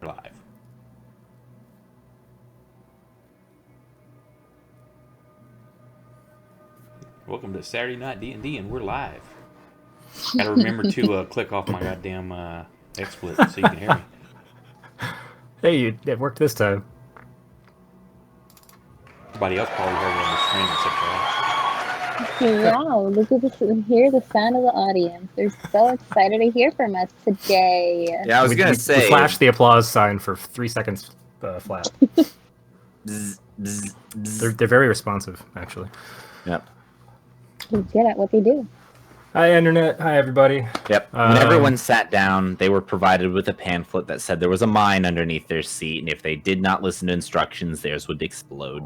We're live. Welcome to Saturday Night D&D, and we're live. Gotta remember to click off my goddamn XSplit so you can hear me. Hey, it worked this time. Everybody else probably heard it on the stream except for us. Wow, look at this. Hear the sound of the audience. They're so excited to hear from us today. Yeah, I was going to say... We flashed the applause sign for 3 seconds flat. Bzz, bzz, bzz. They're very responsive, actually. Yep. They're good at what they do. Hi, Internet. Hi, everybody. Yep. When everyone sat down, they were provided with a pamphlet that said there was a mine underneath their seat, and if they did not listen to instructions, theirs would explode.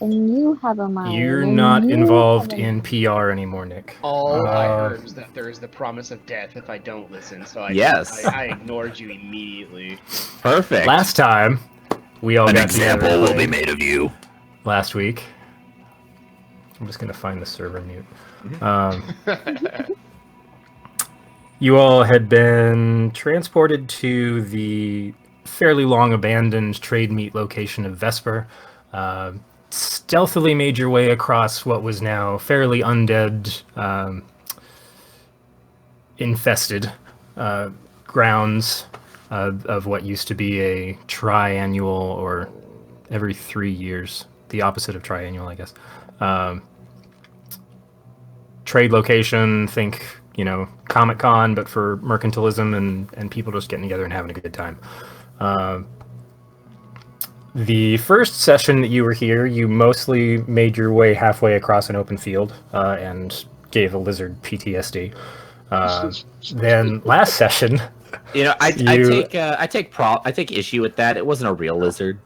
And you have a mind. You're not involved in PR anymore, Nick. All I heard was that there is the promise of death if I don't listen, so I ignored you immediately. Perfect. Last time, we all got together. An example will be made of you. Last week. I'm just going to find the server mute. You all had been transported to the fairly long abandoned trade meet location of Vesper. Stealthily made your way across what was now fairly undead, infested grounds of what used to be a triannual, or every 3 years, the opposite of triannual, I guess. Trade location, think, Comic-Con, but for mercantilism and people just getting together and having a good time. The first session that you were here, you mostly made your way halfway across an open field and gave a lizard PTSD. Then last session, I take issue with that. It wasn't a real lizard.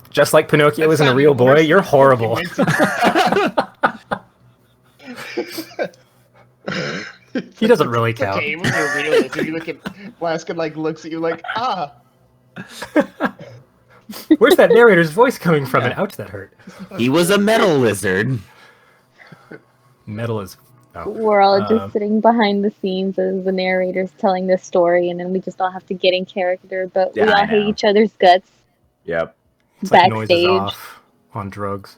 Just like Pinocchio isn't a real boy, you're horrible. He doesn't really count. Okay, when you're real lizard, you look at Blaskin looks at you like, ah. Where's that narrator's voice coming from? And ouch, that hurt. He was a metal lizard. Metal is... Oh. We're all just sitting behind the scenes as the narrator's telling this story, and then we just all have to get in character, but we all hate each other's guts. Yep. It's like backstage. Noises off on drugs.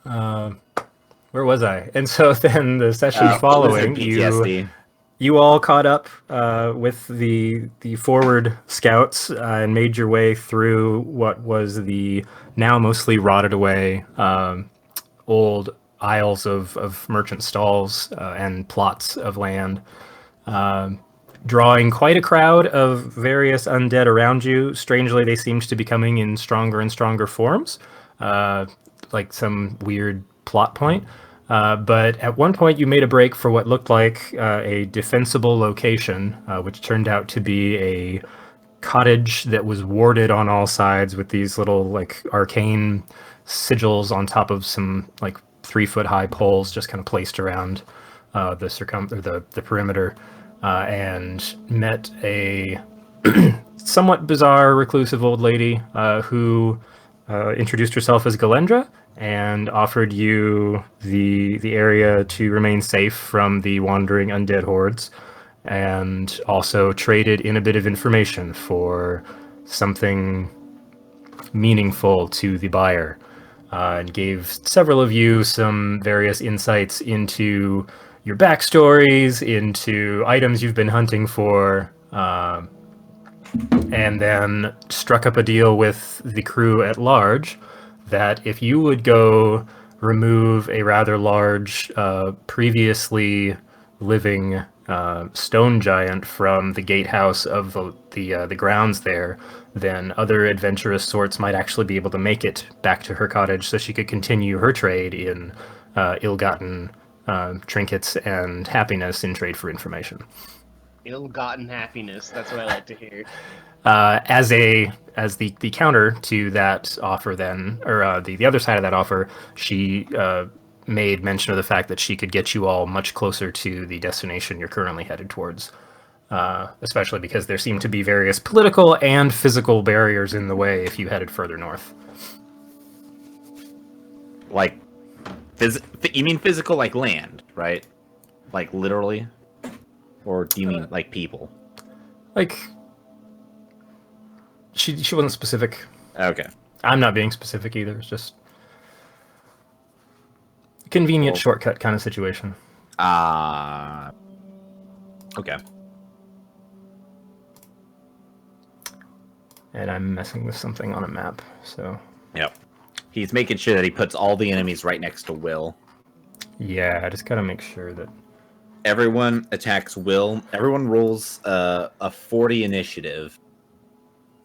Where was I? And so then the session following, you all caught up with the forward scouts and made your way through what was the now mostly rotted away old aisles of merchant stalls and plots of land, drawing quite a crowd of various undead around you. Strangely, they seemed to be coming in stronger and stronger forms, like some weird plot point. But at one point you made a break for what looked like a defensible location, which turned out to be a cottage that was warded on all sides with these little arcane sigils on top of some 3-foot high poles just kind of placed around the perimeter, and met a somewhat bizarre reclusive old lady who introduced herself as Galendra and offered you the area to remain safe from the wandering undead hordes, and also traded in a bit of information for something meaningful to the buyer, and gave several of you some various insights into your backstories, into items you've been hunting for, and then struck up a deal with the crew at large that if you would go remove a rather large previously living stone giant from the gatehouse of the grounds there, then other adventurous sorts might actually be able to make it back to her cottage so she could continue her trade in ill-gotten trinkets and happiness in trade for information. Ill-gotten happiness, that's what I like to hear. As the counter to that offer, then, or the other side of that offer, she made mention of the fact that she could get you all much closer to the destination you're currently headed towards, especially because there seem to be various political and physical barriers in the way if you headed further north. You mean physical like land, right? Like literally? Or do you mean like people? Like, she wasn't specific. Okay. I'm not being specific either. It's just a convenient shortcut kind of situation. Okay. And I'm messing with something on a map, so... Yep. He's making sure that he puts all the enemies right next to Will. Yeah, I just gotta make sure that... Everyone attacks Will. Everyone rolls a 40 initiative.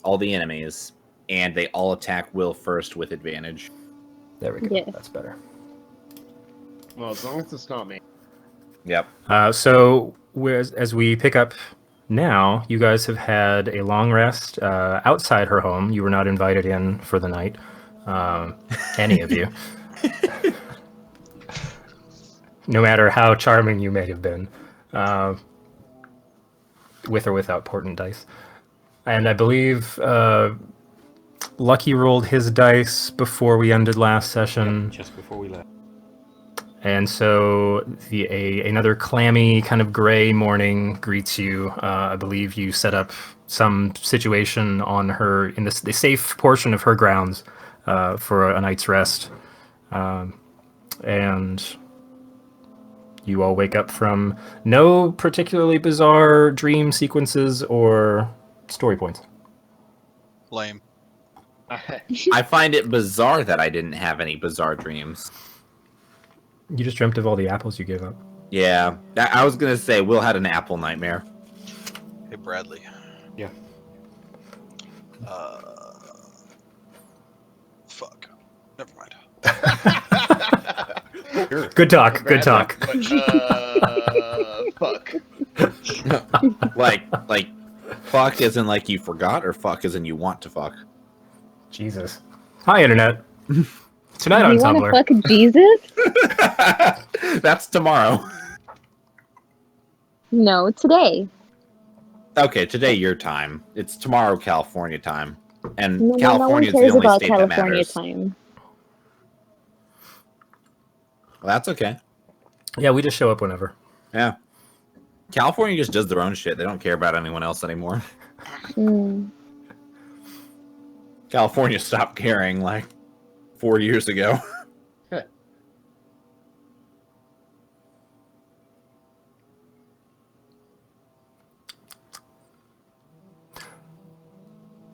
All the enemies. And they all attack Will first with advantage. There we go. Yes. That's better. Well, as long as it's not me. Yep. So, as we pick up now, you guys have had a long rest outside her home. You were not invited in for the night. Any of you. No matter how charming you may have been. With or without portent dice. And I believe Lucky rolled his dice before we ended last session. Yep, just before we left. And so another clammy kind of gray morning greets you. I believe you set up some situation on her in the safe portion of her grounds for a night's rest. And you all wake up from no particularly bizarre dream sequences or story points. Lame. I find it bizarre that I didn't have any bizarre dreams. You just dreamt of all the apples you gave up. Yeah. I was going to say, Will had an apple nightmare. Hey, Bradley. Yeah. Fuck. Never mind. Sure. Good talk. Good talk. Fuck. like, fuck as in like you forgot, or fuck as in you want to fuck? Jesus. Hi, Internet. Tonight on You want to Tumblr. fuck Jesus? That's tomorrow. No, today. Okay, today your time. It's tomorrow California time. And No, California is no the one cares only about state California that matters. time. Well, that's okay. Yeah, we just show up whenever. Yeah. California just does their own shit. They don't care about anyone else anymore. Mm. California stopped caring like 4 years ago.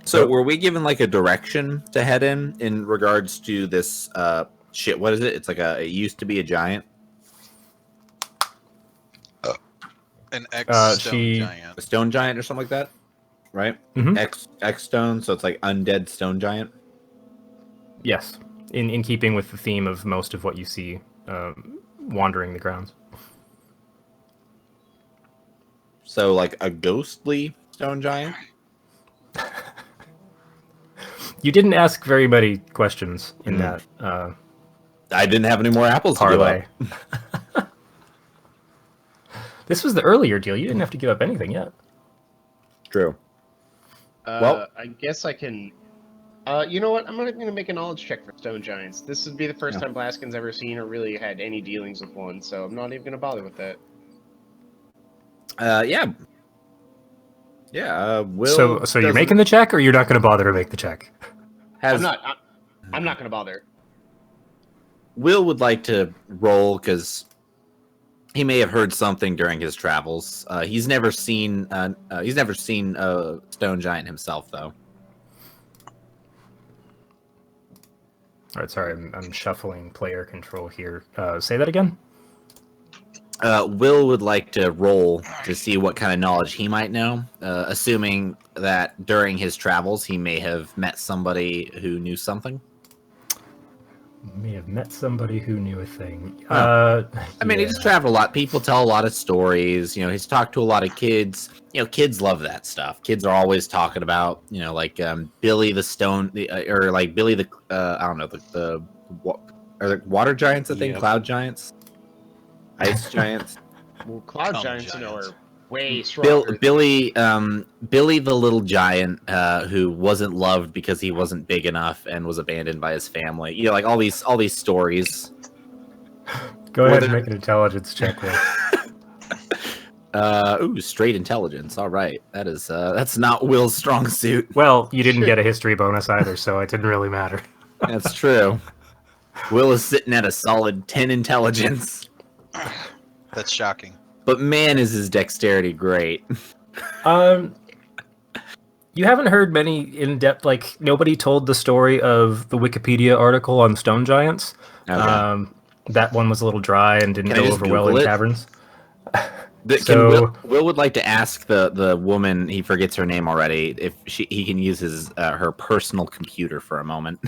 So were we given like a direction to head in regards to this shit? What is it? It's like it used to be a giant. An ex-stone she- giant. A stone giant or something like that? Right? Mhm. X stone, so it's like undead stone giant. Yes, in keeping with the theme of most of what you see wandering the grounds. So like a ghostly stone giant? You didn't ask very many questions in that I didn't have any more apples to parlay. give up. This was the earlier deal. You didn't have to give up anything yet. True. Well- I guess I can. You know what? I'm going to make a knowledge check for stone giants. This would be the first time Blaskin's ever seen or really had any dealings with one, so I'm not even going to bother with that. Yeah. Yeah, Will. So you're making the check, or you're not going to bother to make the check? I'm not going to bother. Will would like to roll because he may have heard something during his travels. He's never seen a stone giant himself, though. All right, sorry, I'm shuffling player control here. Say that again. Will would like to roll to see what kind of knowledge he might know, assuming that during his travels he may have met somebody who knew something. May have met somebody who knew a thing. I mean, yeah. he's traveled a lot. People tell a lot of stories. You know, he's talked to a lot of kids. You know, kids love that stuff. Kids are always talking about, you know, like Billy the Stone, or like Billy the, I don't know, are there water giants, I think, Yep. cloud giants, ice giants. Well, cloud Come giants, you know, giants. are way stronger. Billy the little giant who wasn't loved because he wasn't big enough and was abandoned by his family. You know, like all these stories. Go ahead and Whether- make an intelligence check. Will. Straight intelligence. All right, that's not Will's strong suit. Well, you didn't get a history bonus either, so it didn't really matter. That's true. Will is sitting at a solid 10 intelligence. That's shocking. But man, is his dexterity great. You haven't heard many in-depth, like, nobody told the story of the Wikipedia article on stone giants. Okay. That one was a little dry and didn't Can I go just over well in Google it? caverns. Will would like to ask the woman, he forgets her name already, if he can use his her personal computer for a moment.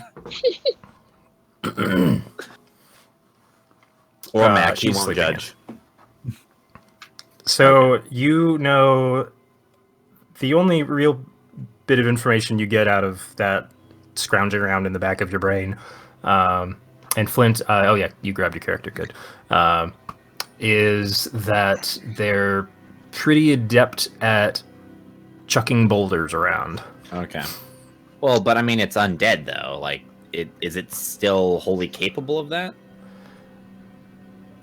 Or Mac, he she's won't sleeping judge. So you know the only real bit of information you get out of that scrounging around in the back of your brain, and Flint, oh yeah, you grabbed your character, good, is that they're pretty adept at chucking boulders around. Okay. Well, but I mean, it's undead though. Like, is it still wholly capable of that?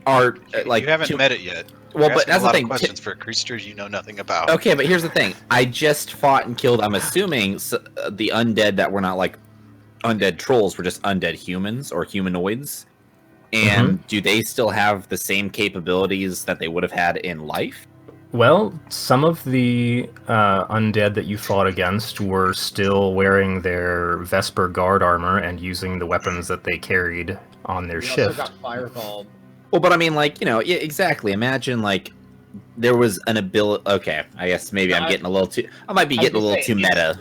Or like you haven't met it yet. Well, You're but asking that's a lot the of thing. questions for creatures you know nothing about. Okay, but here's the thing. I just fought and killed. I'm assuming the undead that were not like undead trolls were just undead humans or humanoids. And do they still have the same capabilities that they would have had in life? Well, some of the undead that you fought against were still wearing their Vesper guard armor and using the weapons that they carried on their We shift. also got fireball. Well, but I mean, like, you know, yeah, exactly. Imagine, like, there was an ability. Okay, I guess maybe I'm getting a little too. I might be getting a little too meta.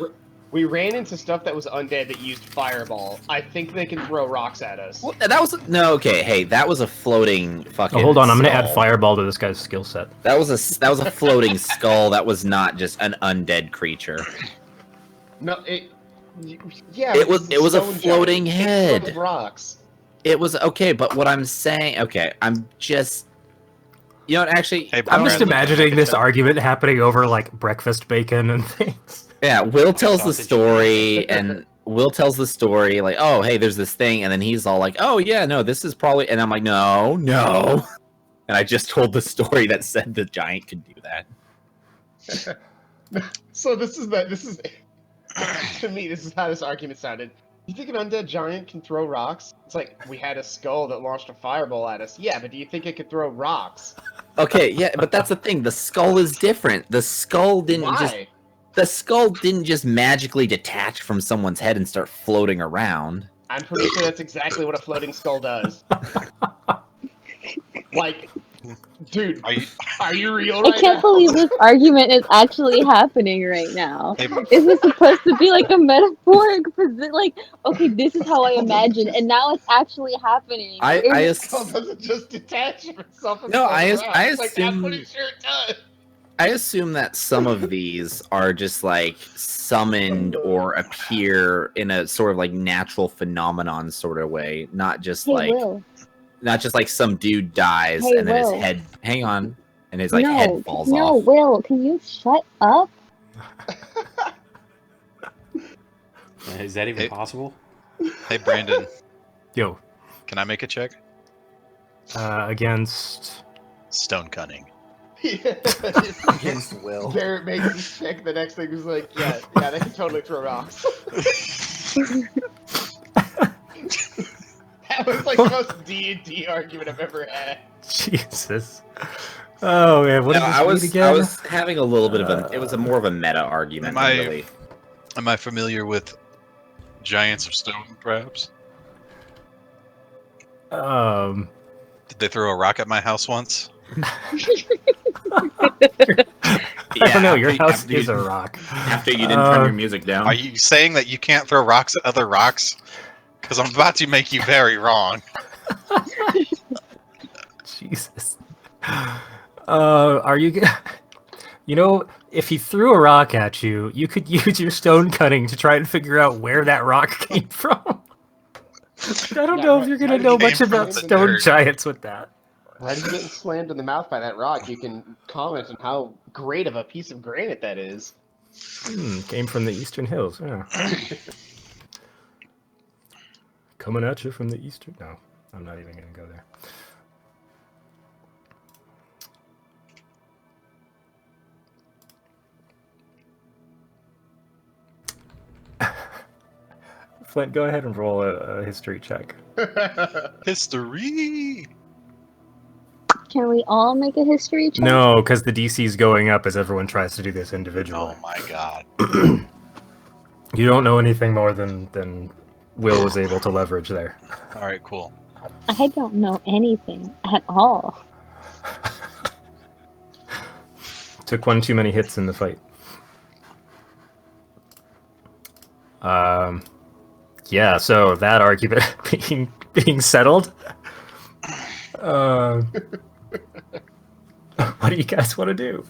We ran into stuff that was undead that used fireball. I think they can throw rocks at us. Well, that was no. Okay, hey, that was a floating fucking. Oh, hold on, I'm gonna add skull. fireball to this guy's skill set. That was a floating skull. That was not just an undead creature. No, yeah. It was a stone floating giant. head. It's with rocks. It was okay, but what I'm saying, okay, I'm just, you know what, actually, Hey, I'm just Bradley, imagining this argument happening over like breakfast bacon and things. yeah, Will tells the Sausage. story, and Will tells the story, like, oh, hey, there's this thing, and then he's all like, oh, yeah, no, this is probably, and I'm like, no, and I just told the story that said the giant could do that. So this is to me, this is how this argument sounded. You think an undead giant can throw rocks? It's like, we had a skull that launched a fireball at us. Yeah, but do you think it could throw rocks? Okay, yeah, but that's the thing, the skull is different. The skull didn't just magically detach from someone's head and start floating around. I'm pretty sure that's exactly what a floating skull does. Like, dude, are you real right I can't now? believe this argument is actually happening right now. Hey, Is this supposed to be like a metaphoric like, okay, this is how I imagine, and now it's actually happening. The skull doesn't just detach from itself. No, I Like, I'm assume pretty sure it does. I assume that some of these are just like summoned or appear in a sort of like natural phenomenon sort of way, not just Will. not just like some dude dies Hey, and then Will. his head hang on and his like head falls no, off. Will, can you shut up? Is that even possible? Hey, Brandon, Yo, can I make a check? against Stone cunning. Against Will. Barrett makes this check. The next thing is like, yeah, they can totally throw rocks. That was like the most D&D argument I've ever had. Jesus. Oh man, what No, did this I mean was again? having a little bit of a. It was a more of a meta argument. Am I- Than really. Am I familiar with giants of stone, perhaps? Um, Did they throw a rock at my house once? I don't know. Your after- house after is you- a rock. After you didn't turn your music down. Are you saying that you can't throw rocks at other rocks? Because I'm about to make you very wrong. Jesus. Are you? You know, if he threw a rock at you, you could use your stone cutting to try and figure out where that rock came from. I don't know if you're gonna know much came from about the stone dirt. giants with that. Right as you're getting slammed in the mouth by that rock, you can comment on how great of a piece of granite that is. Came from the Eastern Hills. Yeah. Coming at you from the Eastern. No, I'm not even gonna go there. Flint, go ahead and roll a history check. History. Can we all make a history check? No, because the DC's going up as everyone tries to do this individually. Oh my god. You don't know anything more than Will was able to leverage there. All right, cool. I don't know anything at all. Took one too many hits in the fight. Yeah, so that argument being settled. What do you guys want to do?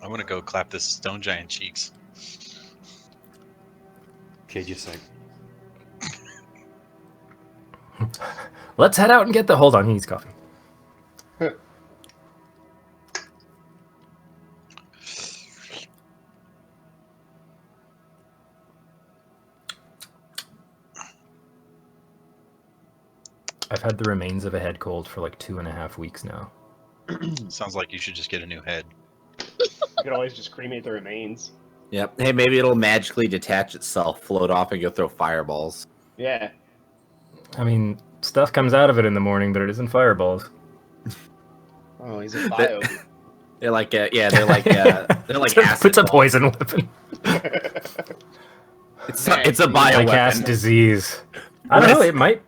I want to go clap this stone giant cheeks. Okay, just like Let's head out and get the. Hold on, he needs coffee. I've had the remains of a head cold for like 2.5 weeks now. Sounds like you should just get a new head. You could always just cremate the remains. Yep. Hey, maybe it'll magically detach itself, float off, and go throw fireballs. Yeah. I mean, stuff comes out of it in the morning, but it isn't fireballs. Oh, he's a bio. They're like, yeah, they're like acid It's a balls. poison weapon. It's a bio I cast weapon. disease. I don't know.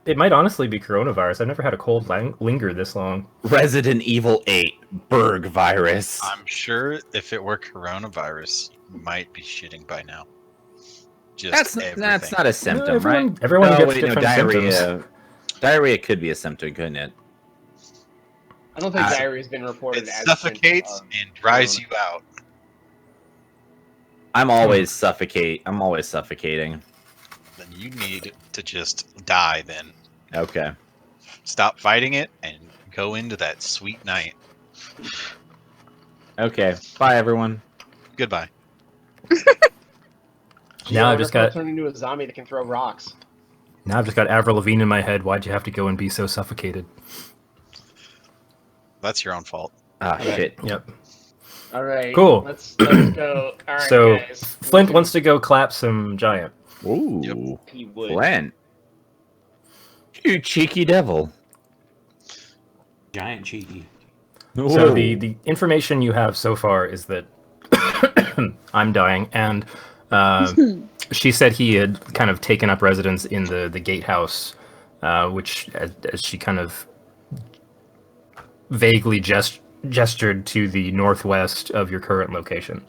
It might honestly be coronavirus. I've never had a cold linger this long. Resident Evil 8 Bryg virus. I'm sure if it were coronavirus, you might be shitting by now. Just That's not a symptom, No, everyone, right? Everyone No, gets wait, no, different diarrhea. symptoms. Diarrhea could be a symptom, couldn't it? I don't think diarrhea has been reported It as a symptom suffocates of and dries corona. you out. I'm always suffocating. Then you need to just die then. Okay. Stop fighting it and go into that sweet night. Okay. Bye, everyone. Goodbye. Now I've just got turned into a zombie that can throw rocks. Avril Lavigne in my head. Why'd you have to go and be so suffocated? That's your own fault. Ah, shit. Yep. All right. Cool. Let's go. All right, So guys. Flint wants to go clap some giant. Ooh. He would. Flint. You cheeky devil. giant cheeky. So the information you have so far is that I'm dying, and she said he had kind of taken up residence in the gatehouse, which as she kind of vaguely gestured to the northwest of your current location.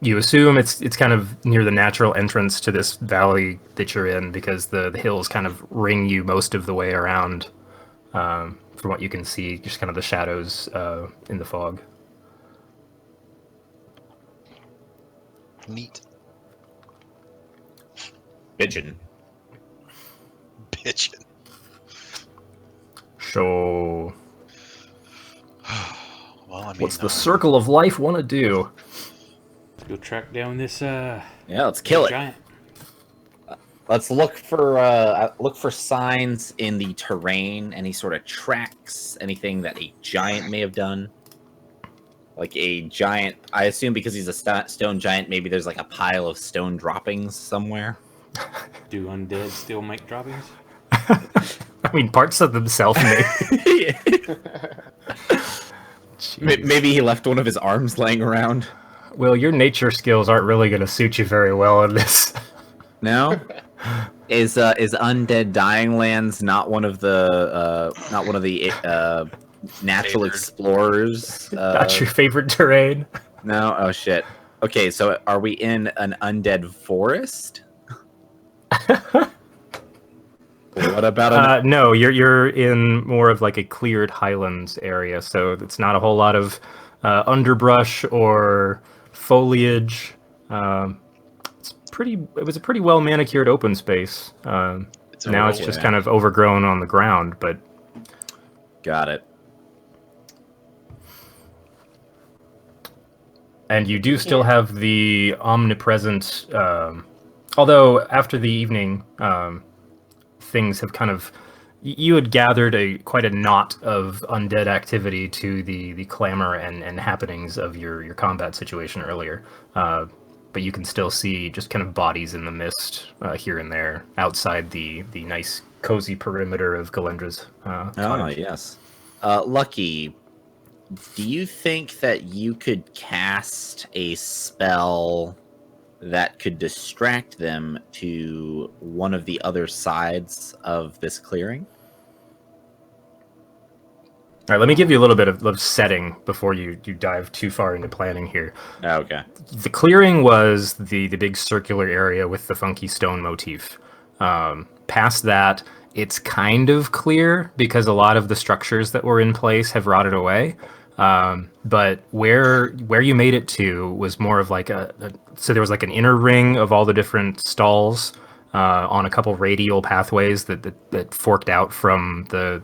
You assume it's kind of near the natural entrance to this valley that you're in, because the hills kind of ring you most of the way around. From what you can see, just kind of the shadows in the fog. Neat. Pigeon. Bitchin'. So, Well, I mean, what's the circle of life want to do? Let's go track down this Yeah, let's kill it. giant. Let's look for signs in the terrain, any sort of tracks, anything that a giant may have done. Like a giant, I assume because he's a stone giant, maybe there's like a pile of stone droppings somewhere. Do undead still make droppings? I mean, parts of themselves may. Maybe he left one of his arms laying around. Well, your nature skills aren't really going to suit you very well in this. No? Is Undead Dying Lands not one of the natural Favored. Explorers? Not your favorite terrain. No? Oh shit. Okay, so are we in an undead forest? What about No, you're in more of like a cleared highlands area, so it's not a whole lot of underbrush or foliage. It was a pretty well manicured open space. It's a Now it's roll, just yeah. kind of overgrown on the ground, but Got it. and you do still have the omnipresent. Although after the evening, things have kind of. You had gathered quite a knot of undead activity to the clamor and happenings of your combat situation earlier. but you can still see just kind of bodies in the mist here and there outside the nice cozy perimeter of Galendra's cottage. Yes. Lucky, do you think that you could cast a spell that could distract them to one of the other sides of this clearing? All right, let me give you a little bit of setting before you dive too far into planning here. Okay. The clearing was the big circular area with the funky stone motif. Past that, it's kind of clear because a lot of the structures that were in place have rotted away. But where you made it to was more of like so there was like an inner ring of all the different stalls on a couple radial pathways that forked out from the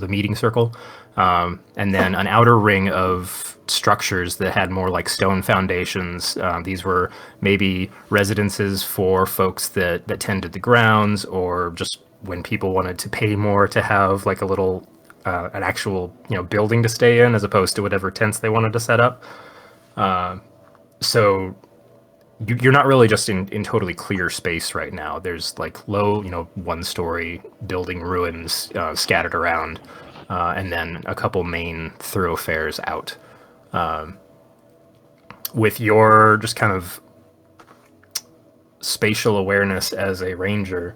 meeting circle, and then an outer ring of structures that had more like stone foundations. These were maybe residences for folks that tended the grounds, or just when people wanted to pay more to have like a little an actual building to stay in, as opposed to whatever tents they wanted to set up. So you're not really just in totally clear space right now. There's like low, one-story building ruins scattered around, and then a couple main thoroughfares out. With your just kind of spatial awareness as a ranger,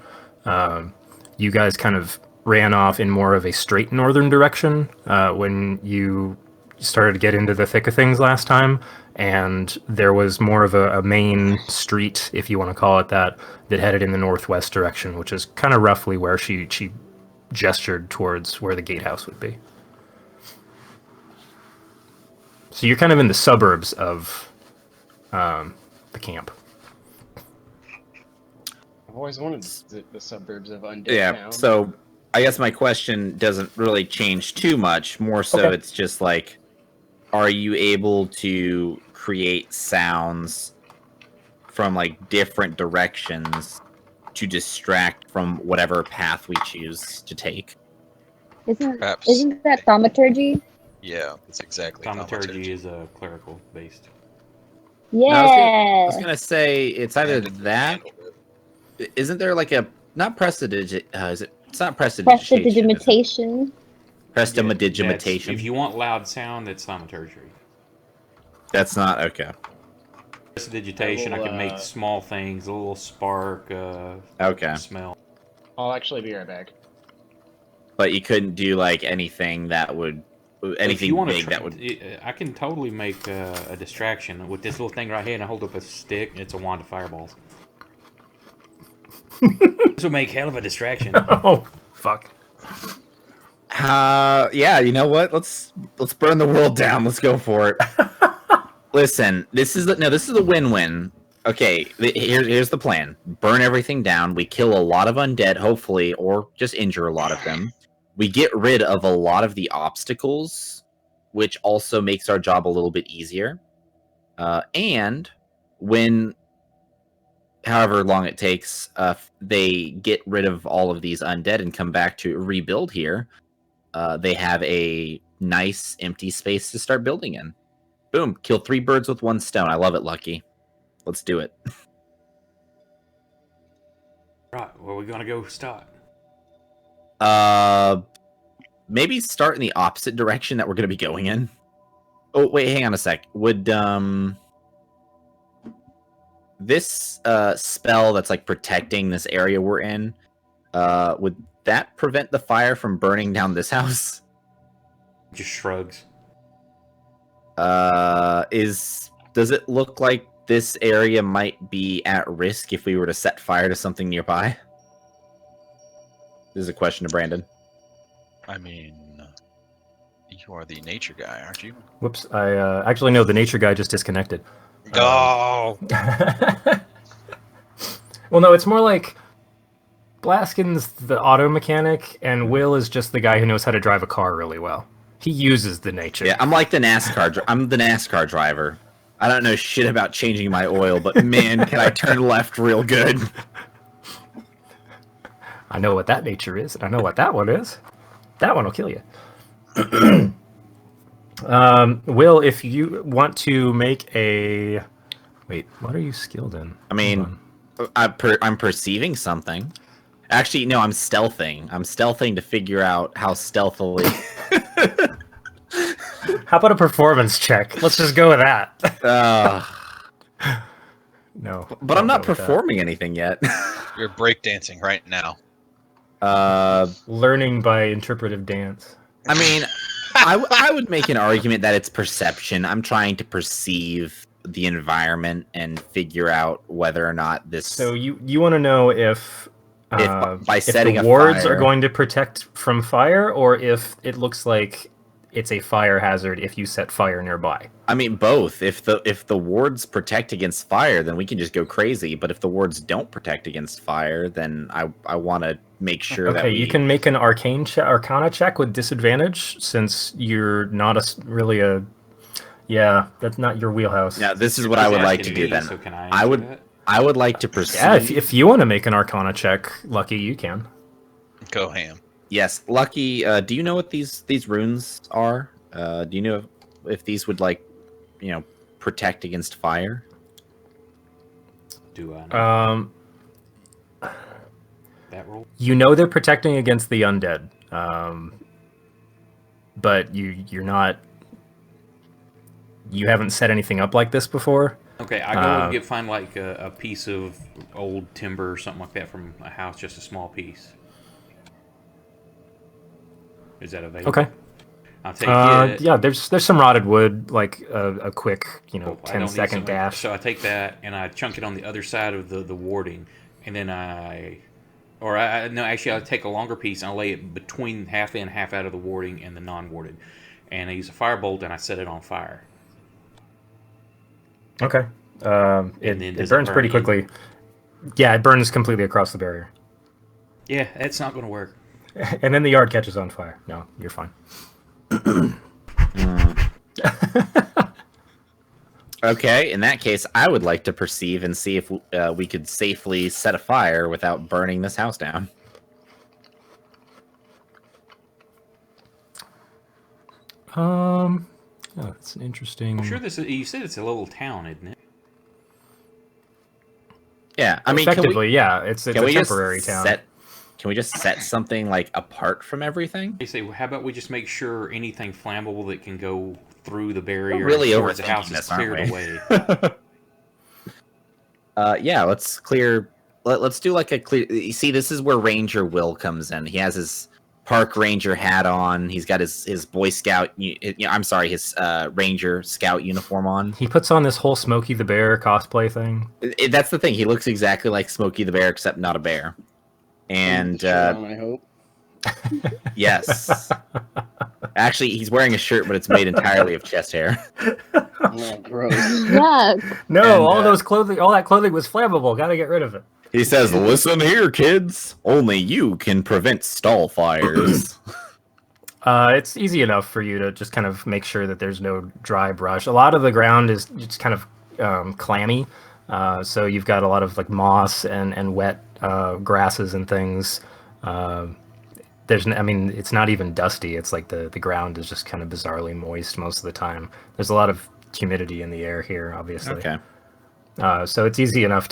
you guys kind of ran off in more of a straight northern direction when you started to get into the thick of things last time, and there was more of a main street, if you want to call it that headed in the northwest direction, which is kind of roughly where she gestured towards where the gatehouse would be. So you're kind of in the suburbs of the camp. I've always wanted the suburbs of Undead Yeah, Town. so I guess my question doesn't really change too much. More so, Okay. It's just like, are you able to create sounds from like different directions to distract from whatever path we choose to take? Perhaps. Isn't that thaumaturgy? Yeah, that's exactly Thaumaturgy is clerical based. Yeah. I was gonna say it's either And it can that. handle it. Isn't there like a not prestidigit? Is it? It's not prestidigitation. is it? Prestidigitation. Prestidigitation. If you want loud sound, that's thaumaturgy. That's not okay. Prestidigitation, I can make small things, a little spark, Okay. smell. I'll actually be right back. But you couldn't do like anything that would If anything you want big to, that would. I can totally make a distraction with this little thing right here, and I hold up a stick, and it's a wand of fireballs. This will make hell of a distraction. Oh, fuck. Yeah, you know what? Let's burn the world down. Let's go for it. Listen, this is the win-win. Okay, here's the plan. Burn everything down. We kill a lot of undead, hopefully, or just injure a lot of them. We get rid of a lot of the obstacles, which also makes our job a little bit easier. And when, however long it takes, they get rid of all of these undead and come back to rebuild here, they have a nice empty space to start building in. Boom, kill 3 birds with 1 stone. I love it, Lucky. Let's do it. Right, where are we gonna go start? Maybe start in the opposite direction that we're going to be going in. Oh, wait, hang on a sec. Would this spell that's like protecting this area we're in, would that prevent the fire from burning down this house? Just shrugs. Does it look like this area might be at risk if we were to set fire to something nearby? This is a question to Brandon. I mean, you are the nature guy, aren't you? Whoops. I actually no. The nature guy just disconnected. Go! Well, no. It's more like Blaskin's the auto mechanic, and Will is just the guy who knows how to drive a car really well. He uses the nature. Yeah, I'm like the NASCAR. I'm the NASCAR driver. I don't know shit about changing my oil, but man, can I turn left real good. I know what that nature is, and I know what that one is. That one will kill you. Will, if you want to make a... Wait, what are you skilled in? I mean, I'm perceiving something. Actually, no, I'm stealthing. I'm stealthing to figure out how stealthily. How about a performance check? Let's just go with that. No. But I'm not go with that. performing anything yet. You're breakdancing right now. Learning by interpretive dance. I mean, I would make an argument that it's perception. I'm trying to perceive the environment and figure out whether or not this. So you want to know if by if setting the a wards fire, are going to protect from fire, or if it looks like it's a fire hazard if you set fire nearby. I mean, both. If the wards protect against fire, then we can just go crazy. But if the wards don't protect against fire, then I want to make sure that you can make an arcana check with disadvantage, since you're not really a. Yeah, that's not your wheelhouse. Yeah, this is what I would like to do then. So can I would like to perceive. Yeah, if you want to make an arcana check, Lucky, you can. Go ham. Yes, Lucky. Do you know what these runes are? Do you know if these would protect against fire? Do I know that roll? You know they're protecting against the undead, but you're not. You haven't set anything up like this before. Okay, I go and find like a piece of old timber or something like that from a house, just a small piece. Is that available? Okay. I'll take it. Yeah, there's some rotted wood, like a quick, I don't need 10-second something- dash. So I take that and I chunk it on the other side of the warding, and then I'll take a longer piece and I lay it between half in, half out of the warding and the non-warded, and I use a firebolt and I set it on fire. Okay. It does it burns burn pretty you? quickly. Yeah, it burns completely across the barrier. Yeah, that's not going to work. And then the yard catches on fire. No, you're fine. Okay, in that case, I would like to perceive and see if we could safely set a fire without burning this house down. Oh, that's an interesting. I'm sure you said it's a little town, isn't it? Yeah, I mean, effectively, yeah, it's a can we temporary just town. Can we just set something like apart from everything? They say, well, how about we just make sure anything flammable that can go through the barrier Really towards the overthinking house is this, aren't cleared we? away. Yeah, let's clear. Let's do like a clear. You see, this is where Ranger Will comes in. He has his park ranger hat on. He's got his Boy Scout. His Ranger Scout uniform on. He puts on this whole Smokey the Bear cosplay thing. That's the thing. He looks exactly like Smokey the Bear, except not a bear. And I hope. yes, actually, he's wearing a shirt, but it's made entirely of chest hair. Oh, gross. Yuck. No, And, all that clothing was flammable. Gotta get rid of it. He says, "Listen here, kids. Only you can prevent stall fires." It's easy enough for you to just kind of make sure that there's no dry brush. A lot of the ground is just kind of clammy, so you've got a lot of like moss and wet grasses and things. It's not even dusty. It's like the ground is just kind of bizarrely moist most of the time. There's a lot of humidity in the air here, obviously. Okay. So it's easy enough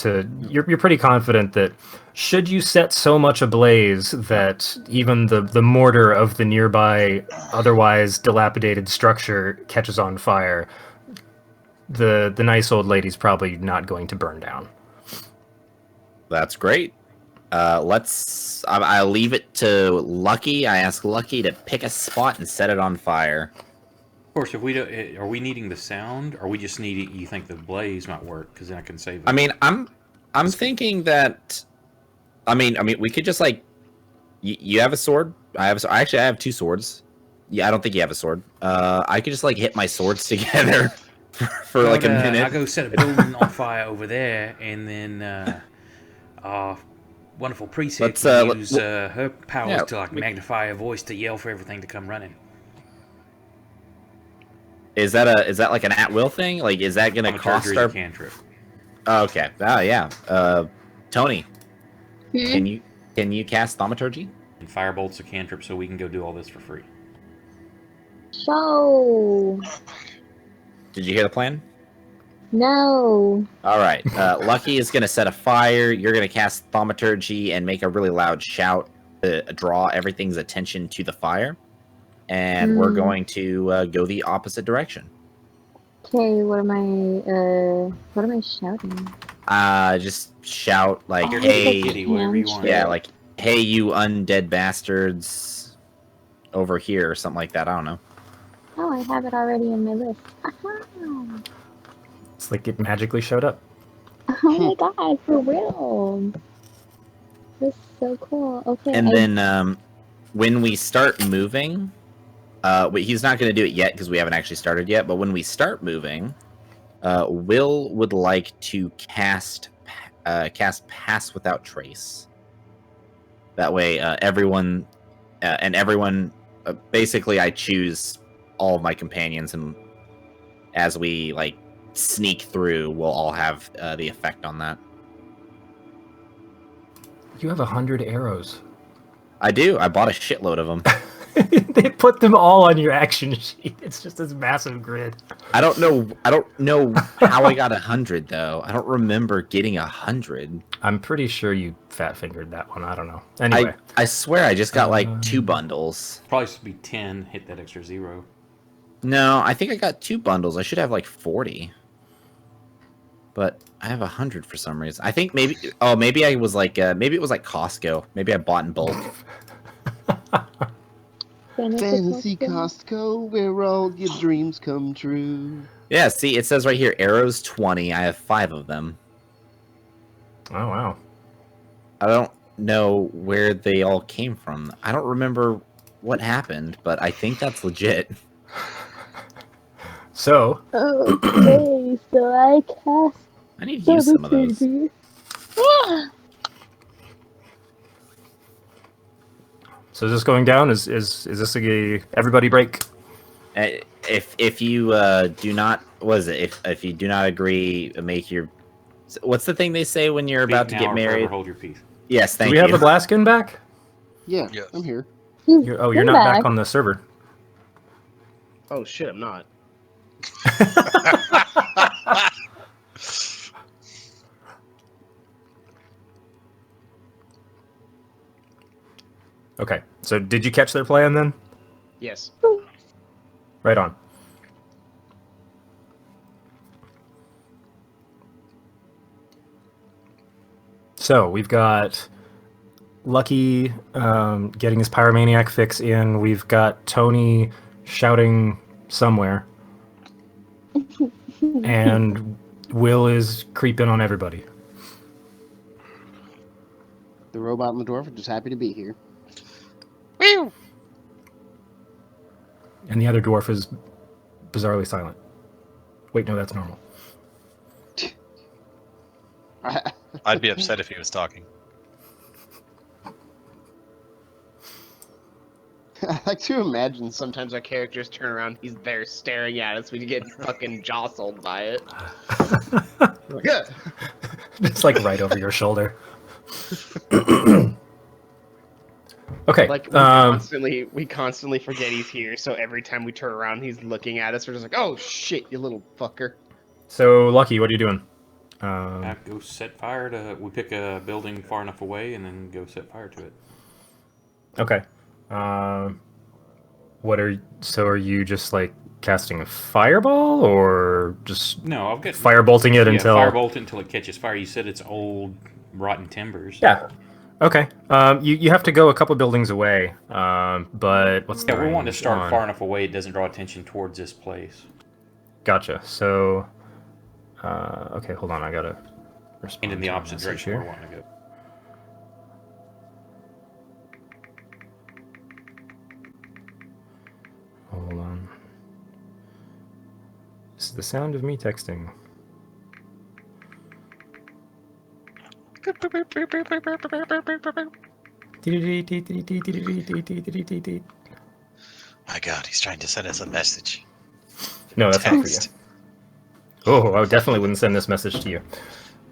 you're pretty confident that should you set so much ablaze that even the mortar of the nearby otherwise dilapidated structure catches on fire, the nice old lady's probably not going to burn down. That's great. I'll leave it to Lucky. I ask Lucky to pick a spot and set it on fire. Of course, if we don't, are we needing the sound, or we just need? You think the blaze might work because then I can save it. I mean, I'm thinking that. I mean, we could just like. You have a sword. I have two swords. Yeah, I don't think you have a sword. I could just like hit my swords together for like a minute. I go set a building on fire over there, and then wonderful priest here can use her powers to like magnify her voice to yell for everything to come running. Is that like an at-will thing? Like, is that gonna cost our cantrip? Oh, okay. Oh, yeah. Tony, Hmm? can you cast thaumaturgy? And firebolt's a cantrip, so we can go do all this for free. So, Did you hear the plan? No. All right. Lucky is going to set a fire. You're going to cast Thaumaturgy and make a really loud shout to draw everything's attention to the fire. And we're going to go the opposite direction. Okay, what am I shouting? Just shout like, Your "Hey, kitty, whatever you want." yeah, like, hey, you undead bastards, over here," or something like that. I don't know. Oh, I have it already in my list. It's like it magically showed up. Oh my god, for real. This is so cool. Okay. And then when we start moving, he's not going to do it yet because we haven't actually started yet. But when we start moving, Will would like to cast Pass Without Trace. That way, everyone basically, I choose all of my companions, and as we like sneak through, we'll all have the effect on that. You have 100 arrows. I do. I bought a shitload of them. They put them all on your action sheet. It's just this massive grid. I don't know how I got 100 though. I don't remember getting 100. I'm pretty sure you fat fingered that one. I don't know. Anyway, I swear I just got like 2 bundles. Probably should be 10. Hit that extra 0. No, I think I got 2 bundles. I should have like 40. But I have 100 for some reason. I think maybe I was like maybe it was like Costco. Maybe I bought in bulk. Fantasy Costco, where all your dreams come true. Yeah, see, it says right here, arrows 20. I have 5 of them. oh wow. I don't know where they all came from. I don't remember what happened, but I think that's legit. So, Okay, so I cast. I need to use some of those. so is this going down? Is this a everybody break? If you do not, what is it? If you do not agree, make your. What's the thing they say when you're about to Speak get now or married? forever hold your peace. Yes, Do thank we you. have the Blaskin back? Yeah, Yes. I'm here. You're not back on the server. Oh shit, I'm not. Okay. So did you catch their plan then? Yes. Right on. So we've got Lucky getting his pyromaniac fix in. We've got Tony shouting somewhere. And Will is creeping on everybody. The robot and the dwarf are just happy to be here. And the other dwarf is bizarrely silent. Wait, no, that's normal. I'd be upset if he was talking. I like to imagine sometimes our characters turn around, he's there staring at us, we get fucking jostled by it. Like, yeah. It's like right over your shoulder. Okay. Like we constantly forget he's here, so every time we turn around he's looking at us, we're just like, oh shit, you little fucker. So, Lucky, what are you doing? Go set fire to. We pick a building far enough away and then go set fire to it. Okay. Are you just like casting a fireball or just No, I've got firebolting it until firebolt it until it catches fire. You said it's old, rotten timbers. Yeah. Okay. You have to go a couple buildings away. But what's the Yeah, we want to range start on- far enough away it doesn't draw attention towards this place. Gotcha. So, okay, hold on. I gotta respond And in the to a opposite message direction here. we're wanting to go. Hold on. This is the sound of me texting. My God, he's trying to send us a message. No, that's not for you. Text. Oh, I definitely wouldn't send this message to you.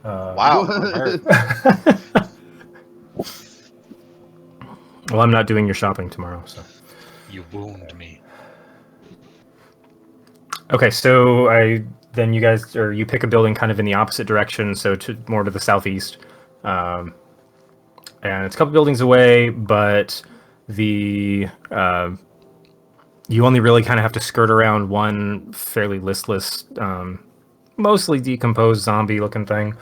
Wow. I'm hurt. Well, I'm not doing your shopping tomorrow, so. You wound me. Okay, so then you pick a building kind of in the opposite direction, so more to the southeast. And it's a couple buildings away, but you only really kind of have to skirt around one fairly listless, mostly decomposed zombie-looking thing.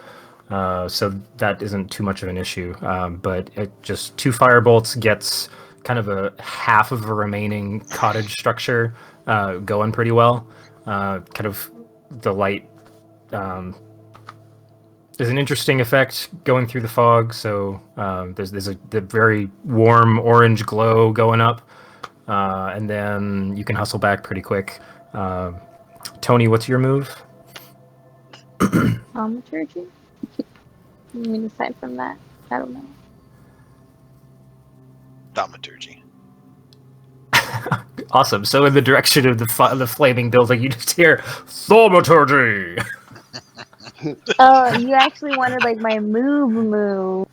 So that isn't too much of an issue. But it just 2 firebolts gets kind of a half of a remaining cottage structure going pretty well. Kind of the light. There's an interesting effect going through the fog, so there's the very warm orange glow going up, and then you can hustle back pretty quick. Tony, what's your move? Thaumaturgy? I mean, aside from that, I don't know. Thaumaturgy. Awesome. So in the direction of the flaming building, you just hear thaumaturgy. Oh, you actually wanted like my move.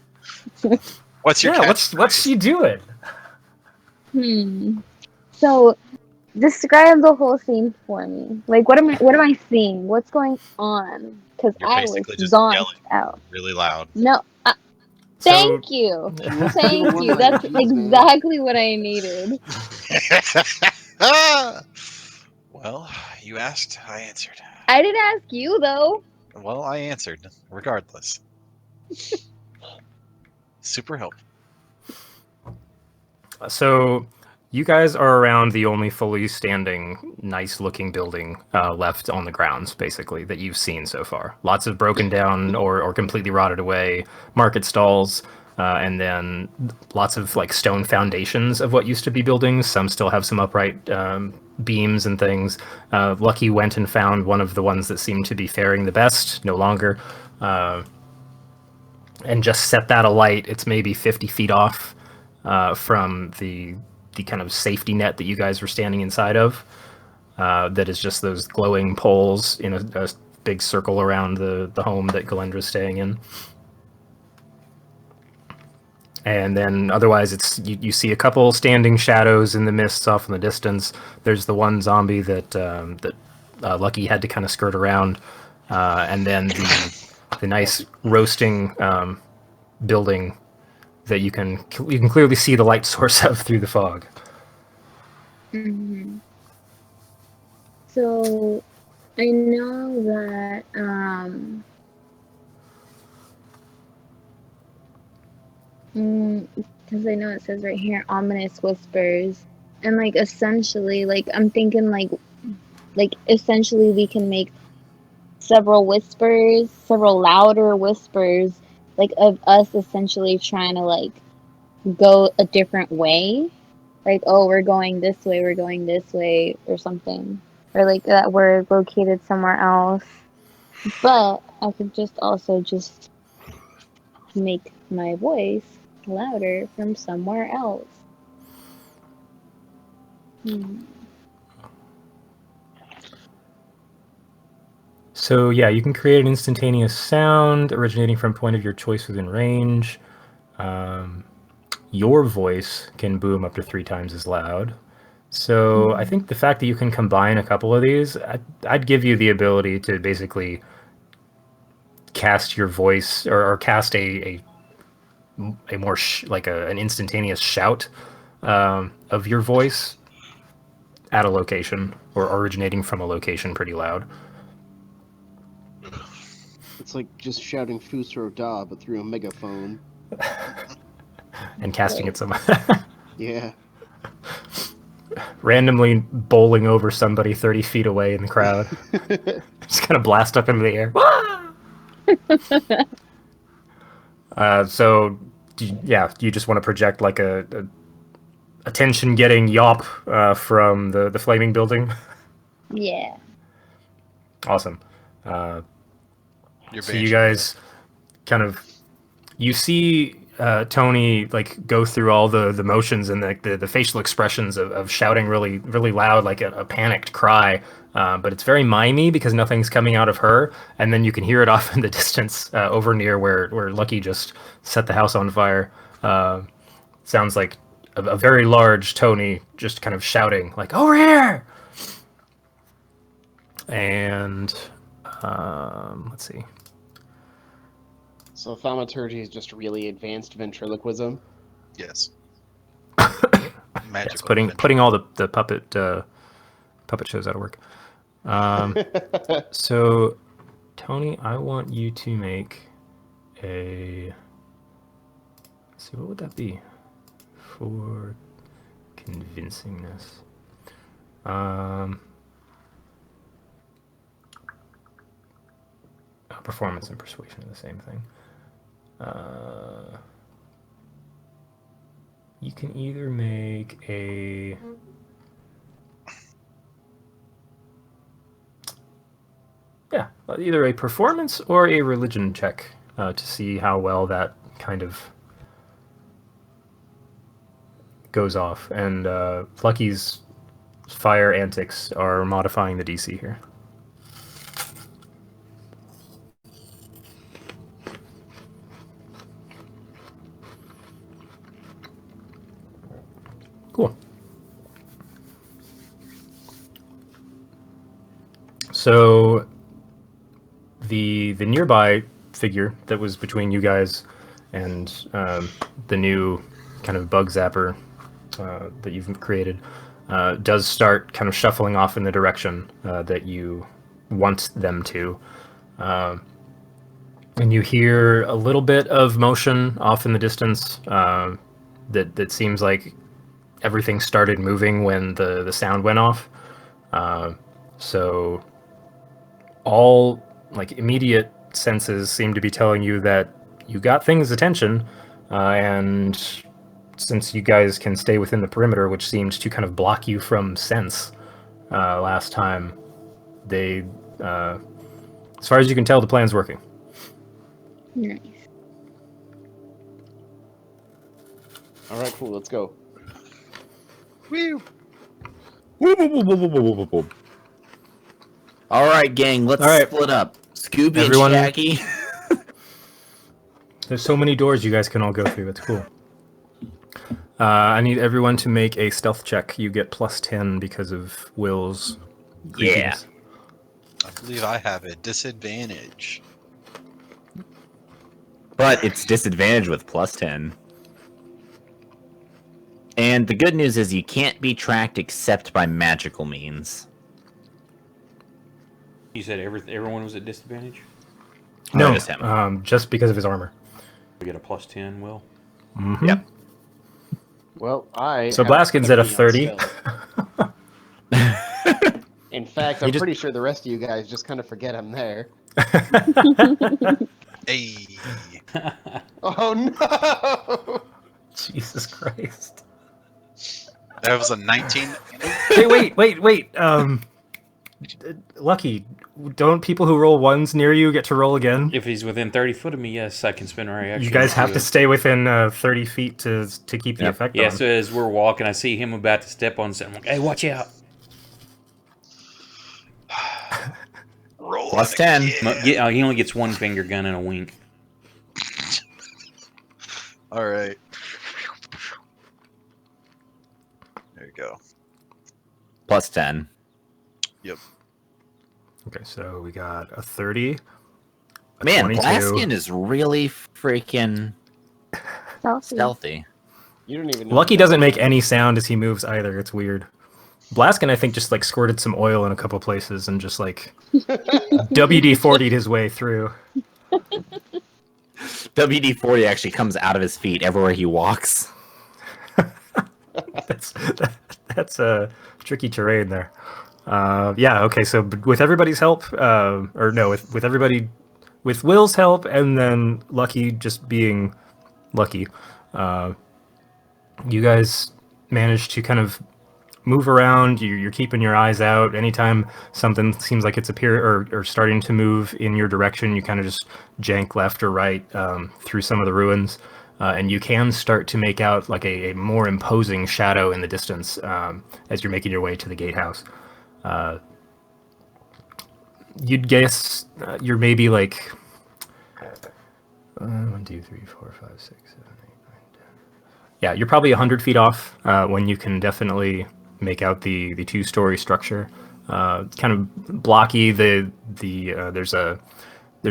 What's your what's she doing? So describe the whole scene for me. Like, what am I seeing? What's going on? Because I was zonked out. Really loud. No. Thank you. Thank you. That's exactly what I needed. Well, you asked, I answered. I didn't ask you though. Well, I answered, regardless. Super helpful. So you guys are around the only fully standing, nice-looking building left on the grounds, basically, that you've seen so far. Lots of broken down or completely rotted away market stalls, and then lots of like stone foundations of what used to be buildings. Some still have some upright beams and things. Lucky went and found one of the ones that seemed to be faring the best, no longer, and just set that alight. It's maybe 50 feet off from the kind of safety net that you guys were standing inside of. That is just those glowing poles in a big circle around the home that Galendra's staying in. And then otherwise, it's you see a couple standing shadows in the mists off in the distance. There's the one zombie that Lucky had to kind of skirt around, and then the nice roasting building that you can clearly see the light source of through the fog. Mm-hmm. So I know that because I know it says right here ominous whispers, and like essentially like I'm thinking like essentially we can make several louder whispers like of us essentially trying to like go a different way, like, oh, we're going this way or something, or like that we're located somewhere else. But I could just also just make my voice louder from somewhere else. So yeah, you can create an instantaneous sound originating from a point of your choice within range. Your voice can boom up to 3 times as loud. So I think the fact that you can combine a couple of these, I'd give you the ability to basically cast your voice or cast a more like an instantaneous shout of your voice at a location or originating from a location pretty loud. It's like just shouting Fusro Da, but through a megaphone. And casting it somewhere. Yeah. Randomly bowling over somebody 30 feet away in the crowd. Just kind of blast up into the air. So, you just want to project like a attention-getting yawp from the flaming building? Yeah. Awesome. So you guys kind of... You see Tony like go through all the motions and the facial expressions of shouting really, really loud, like a panicked cry. But it's very mimey because nothing's coming out of her. And then you can hear it off in the distance over near where Lucky just set the house on fire. Sounds like a very large Tony just kind of shouting like, "Over here!" And Let's see. So thaumaturgy is just really advanced ventriloquism. Yes. Yes, putting all the puppet shows out of work. So, Tony, I want you to make a. Let's see, what would that be for convincingness? Performance and persuasion are the same thing. You can either make a. Yeah, either a performance or a religion check to see how well that kind of goes off. And Lucky's fire antics are modifying the DC here. Cool. So the nearby figure that was between you guys and the new kind of bug zapper that you've created does start kind of shuffling off in the direction that you want them to. And you hear a little bit of motion off in the distance that seems like everything started moving when the sound went off. So all like immediate senses seem to be telling you that you got things' attention, and since you guys can stay within the perimeter, which seemed to kind of block you from sense last time, they, as far as you can tell, the plan's working. Nice. All right, cool. Let's go. Woo! All right, gang, let's split up. Scooby Everyone, and Shaggy. There's so many doors you guys can all go through. It's cool. I need everyone to make a stealth check. You get +10 because of Will's creepiness. I believe I have a disadvantage. But it's disadvantage with +10. And the good news is you can't be tracked except by magical means. You said everyone was at disadvantage? No, just him. Just because of his armor. We get a +10, Will. Mm-hmm. Yep. Well, So Blaskin's at a 30. In fact, I'm pretty sure the rest of you guys just kind of forget I'm there. Hey. Oh no! Jesus Christ. That was a 19. Hey, wait. Lucky, don't people who roll ones near you get to roll again? If he's within 30 foot of me, yes, I can spin a reaction. You guys have to stay within 30 feet to keep the effect on. Yeah, so as we're walking, I see him about to step on something. I'm like, hey, watch out. Roll +10. He only gets one finger gun and a wink. All right. There you go. +10. Yep. Okay, so we got a 30. Man, 22. Blaskin is really freaking stealthy. You don't even know. Lucky doesn't make any sound as he moves either. It's weird. Blaskin, I think, just like squirted some oil in a couple places and just like WD-40'd his way through. WD-40 actually comes out of his feet everywhere he walks. That's a tricky terrain there. Yeah, okay, so with everybody's help, with everybody, with Will's help, and then Lucky just being lucky, you guys managed to kind of move around. You're keeping your eyes out. Anytime something seems like it's or starting to move in your direction, you kind of just jank left or right through some of the ruins. And you can start to make out like a more imposing shadow in the distance as you're making your way to the gatehouse. You'd guess you're maybe like 1, 2, 3, 4, 5, 6, 7, 8, 9, 10. Yeah, you're probably 100 feet off when you can definitely make out the two-story structure kind of blocky. There's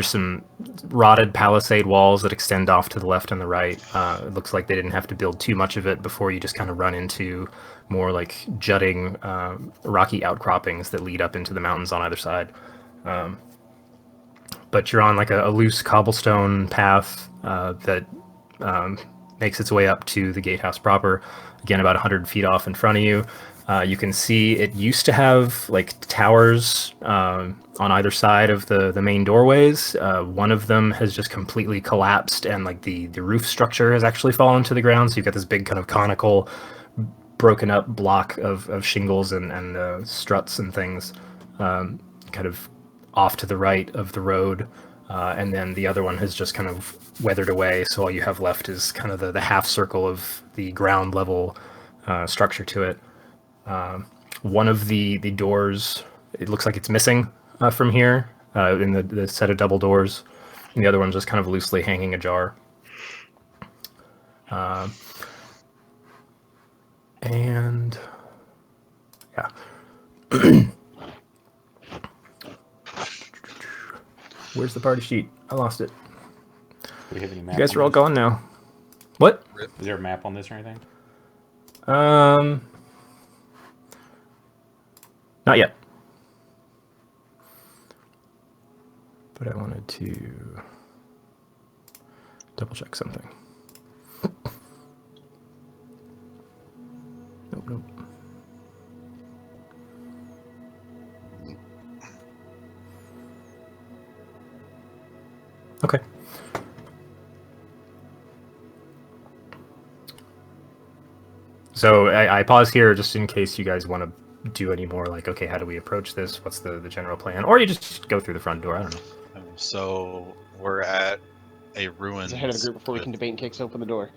some rotted palisade walls that extend off to the left and the right. It looks like they didn't have to build too much of it before you just kind of run into more like jutting rocky outcroppings that lead up into the mountains on either side. But you're on like a loose cobblestone path that makes its way up to the gatehouse proper. Again, about 100 feet off in front of you. You can see it used to have like towers on either side of the main doorways. One of them has just completely collapsed, and like the roof structure has actually fallen to the ground. So you've got this big kind of conical, broken up block of shingles and struts and things, kind of off to the right of the road. And then the other one has just kind of weathered away. So all you have left is kind of the half circle of the ground level structure to it. One of the doors, it looks like it's missing from here in the set of double doors. And the other one's just kind of loosely hanging ajar. And yeah. Where's the party sheet? I lost it. Do we have any map? You guys on are all this? gone now. What? Is there a map on this or anything? Not yet. But I wanted to double check something. Nope. Okay. So I pause here just in case you guys want to do any more, like, okay, how do we approach this? What's the general plan? Or you just go through the front door. I don't know. So we're at a ruin. As ahead of the group before we can debate and kicks open the door.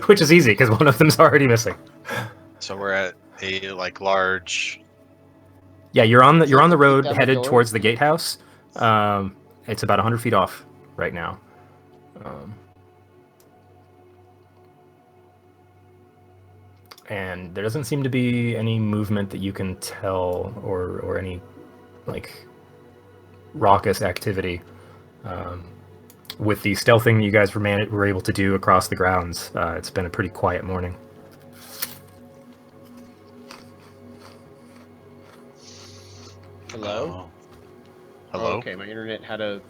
Which is easy because one of them's already missing. So we're at a like large. Yeah, you're on the road Down the headed door? towards the gatehouse. It's about 100 feet off right now. And there doesn't seem to be any movement that you can tell, or any like raucous activity. With the stealthing that you guys were able to do across the grounds, it's been a pretty quiet morning. Hello? Hello. Oh, okay, my internet had a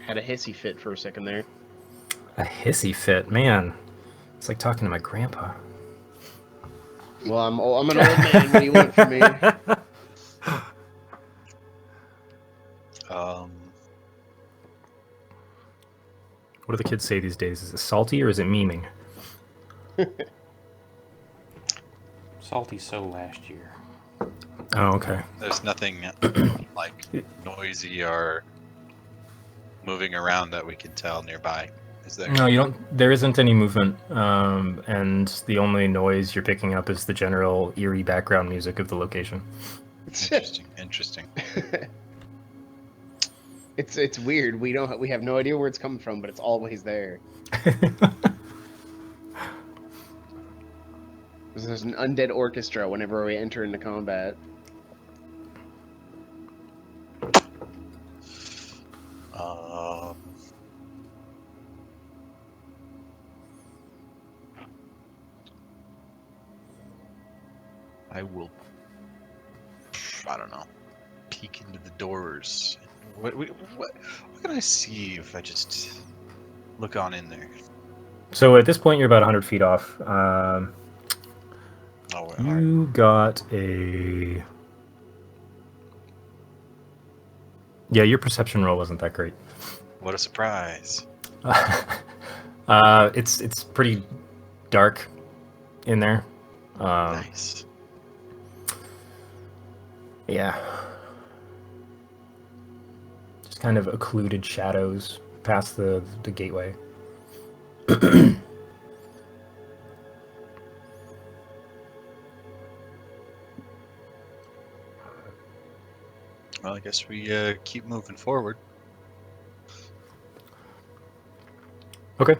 hissy fit for a second there. A hissy fit, man. It's like talking to my grandpa. Well, I'm an old man. What do you want from me? What do the kids say these days? Is it salty or is it memeing? Salty so last year. Oh, okay. There's nothing like noisy or moving around that we can tell nearby. Is there? No, you don't. There isn't any movement, and the only noise you're picking up is the general eerie background music of the location. Interesting. It's weird. We have no idea where it's coming from, but it's always there. There's an undead orchestra whenever we enter into combat. I will. I don't know. Peek into the doors. What can I see if I just look on in there? So at this point, you're about 100 feet off. You got a... Yeah, your perception roll wasn't that great. What a surprise. It's pretty dark in there. Nice. Yeah. Just kind of occluded shadows past the gateway. Well, I guess we keep moving forward. Okay.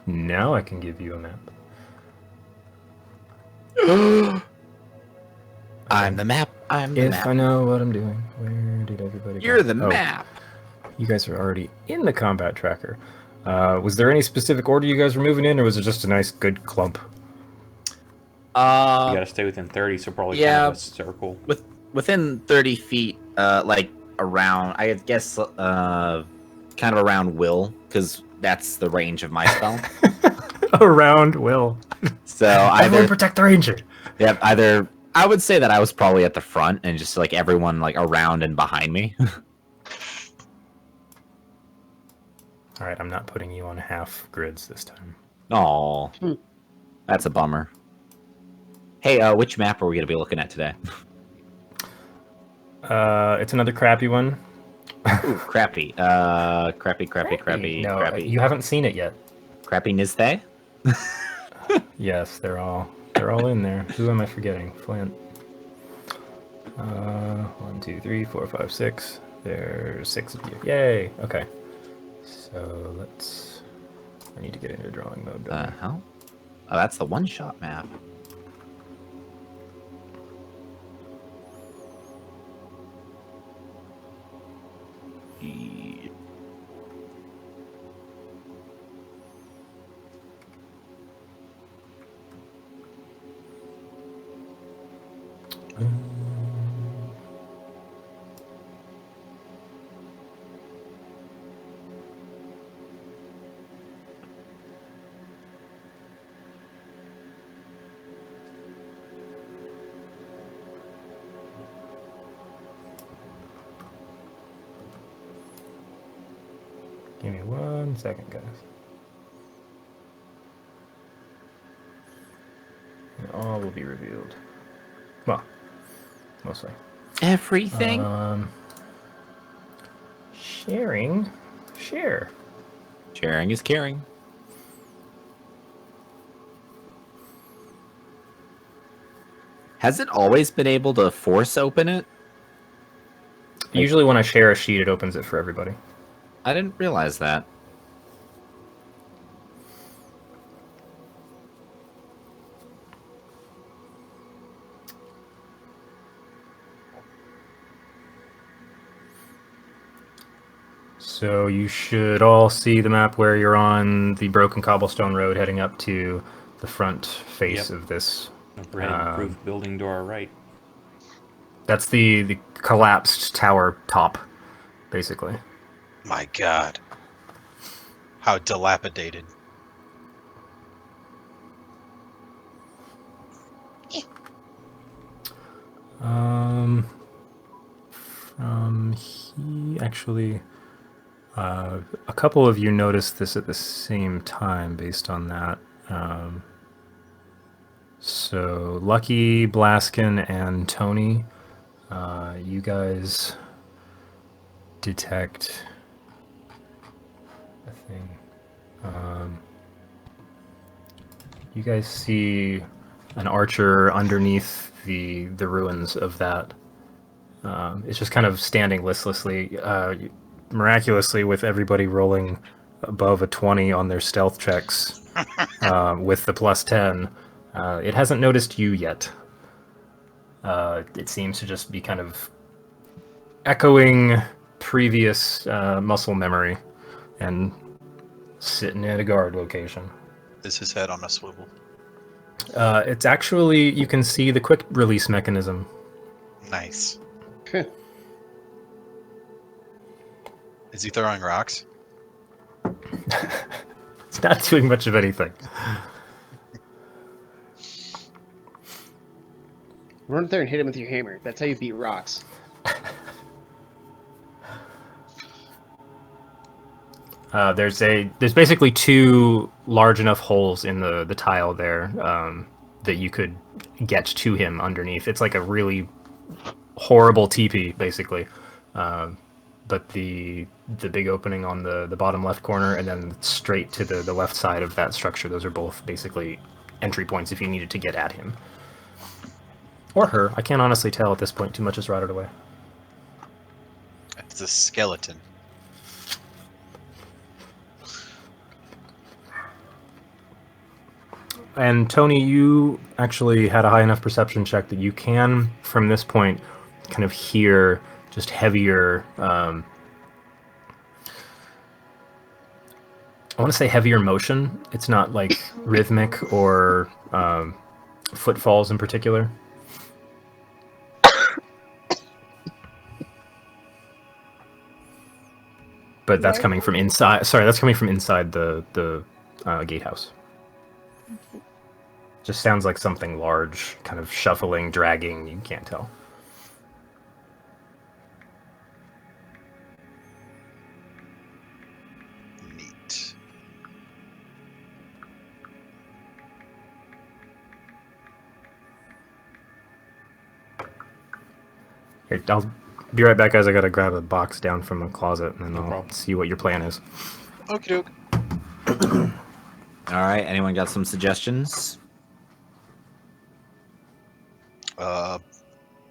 Now I can give you a map. I'm the map. I'm the If map. I know what I'm doing, where did everybody go? You're the Oh, map. you guys are already in the combat tracker. Was there any specific order you guys were moving in, or was it just a nice, good clump? You gotta stay within 30, so probably kind of a circle. Within 30 feet, like around, I guess, kind of around Will, because that's the range of my spell. Around Will. So Everyone protect the ranger. Yep, either I would say that I was probably at the front and just like everyone like around and behind me. All right, I'm not putting you on half grids this time. Oh, that's a bummer. Hey, which map are we gonna be looking at today? It's another crappy one. Ooh, crappy. Crappy. No, crappy. you haven't seen it yet. Crappy Nizthe? Yes, they're all in there. Who am I forgetting? Flint. 1, 2, 3, 4, 5, 6. There's 6 of you. Yay! Okay. So let's. I need to get into drawing mode. Hell? Oh, that's the one-shot map. Give me 1 second, guys. And all will be revealed. Well, mostly. Everything? Sharing. Share. Sharing is caring. Has it always been able to force open it? Usually when I share a sheet, it opens it for everybody. I didn't realize that. So you should all see the map where you're on the broken cobblestone road heading up to the front face of this. A brand-proof building to our right. That's the collapsed tower top, basically. My God. How dilapidated. From he actually, a couple of you noticed this at the same time based on that. So Lucky, Blaskin, and Tony, you guys detect a thing. You guys see an archer underneath the ruins of that. It's just kind of standing listlessly. Miraculously, with everybody rolling above a 20 on their stealth checks with the +10, it hasn't noticed you yet. It seems to just be kind of echoing previous muscle memory and sitting at a guard location. Is his head on a swivel? It's actually, you can see the quick release mechanism. Nice. Is he throwing rocks? It's not doing much of anything. Run up there and hit him with your hammer. That's how you beat rocks. There's basically 2 large enough holes in the tile there that you could get to him underneath. It's like a really horrible teepee, basically. But the big opening on the bottom left corner and then straight to the left side of that structure, those are both basically entry points if you needed to get at him. Or her. I can't honestly tell at this point. Too much is rotted away. It's a skeleton. And Tony, you actually had a high enough perception check that you can, from this point, kind of hear just heavier. I want to say heavier motion. It's not like rhythmic or footfalls in particular. But that's coming from inside. Sorry, that's coming from inside the gatehouse. Just sounds like something large, kind of shuffling, dragging. You can't tell. Neat. Here, I'll be right back, guys. I gotta grab a box down from a closet, and then No I'll problem. see what your plan is. Okie doke. All right. Anyone got some suggestions?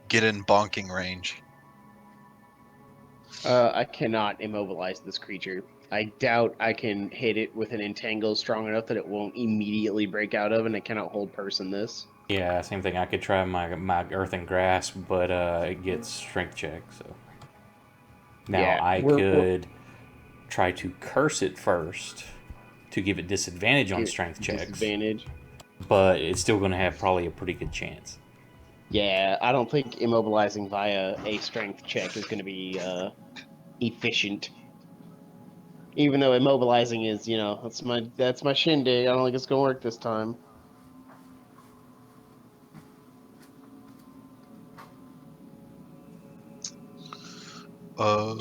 Get in bonking range. I cannot immobilize this creature. I doubt I can hit it with an entangle strong enough that it won't immediately break out of, and I cannot hold person this. Yeah, same thing. I could try my earthen grasp, but it gets strength check. So now Yeah, I we're- could try to curse it first to give it disadvantage on Get strength checks, Disadvantage. but it's still going to have probably a pretty good chance. Yeah, I don't think immobilizing via a strength check is going to be efficient. Even though immobilizing is, that's my shindig. I don't think it's going to work this time.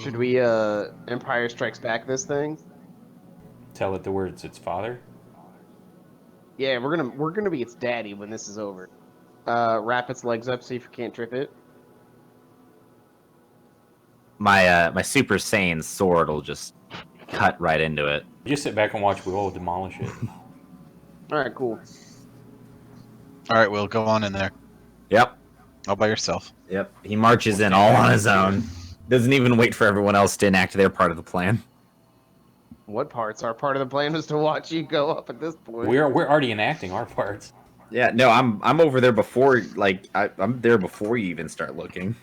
Should we Empire Strikes Back this thing? Tell it the words its father. Yeah, we're gonna be its daddy when this is over. Wrap its legs up, see if you can't trip it. My Super Saiyan sword will just cut right into it. Just sit back and watch. We will demolish it. All right, cool. All right, Will, go on in there. Yep. All by yourself. Yep. He marches in all on his own. Doesn't even wait for everyone else to enact their part of the plan. What parts? Our part of the plan was to watch you go up at this point. We're already enacting our parts. Yeah, no, I'm over there before, like, I'm there before you even start looking.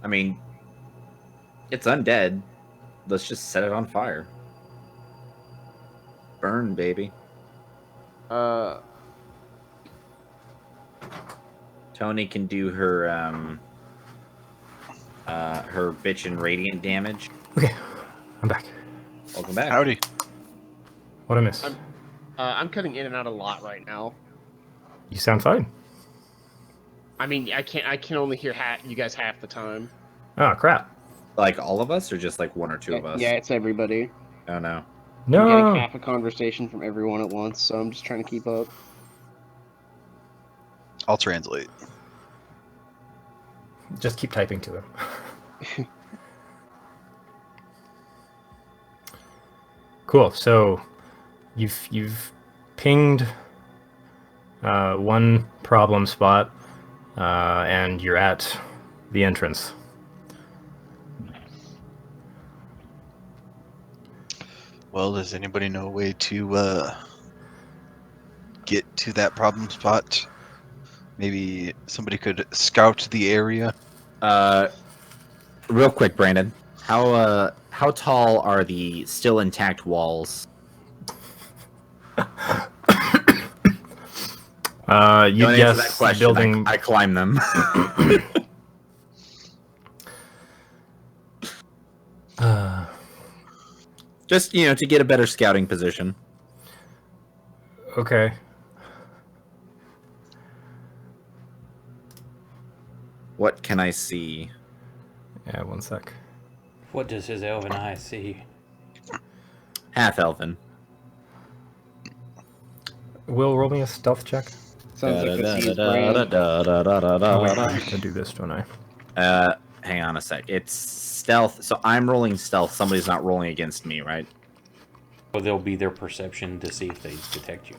I mean, it's undead. Let's just set it on fire. Burn, baby. Tony can do her her bitchin' radiant damage. Okay, I'm back. Welcome back. Howdy. What I miss? I'm cutting in and out a lot right now. You sound fine. I mean, I can only hear you guys half the time. Oh crap! Like all of us, or just like one or two of us? Yeah, it's everybody. Oh no. I'm getting No. half a conversation from everyone at once, so I'm just trying to keep up. I'll translate. Just keep typing to him. Cool. So, you've pinged one problem spot, and you're at the entrance. Well, does anybody know a way to get to that problem spot? Maybe somebody could scout the area. Real quick, Brandon. How tall are the still intact walls? You Don't answer guess that question. building. I climb them. Just, to get a better scouting position. Okay. What can I see? Yeah, one sec. What does his elven eye see? Half elven. Will, roll me a stealth check. Sounds like the C's brand. Oh, wait, I have to do this, don't I? Hang on a sec. It's stealth. So I'm rolling stealth. Somebody's not rolling against me, right? Well, there'll be their perception to see if they detect you.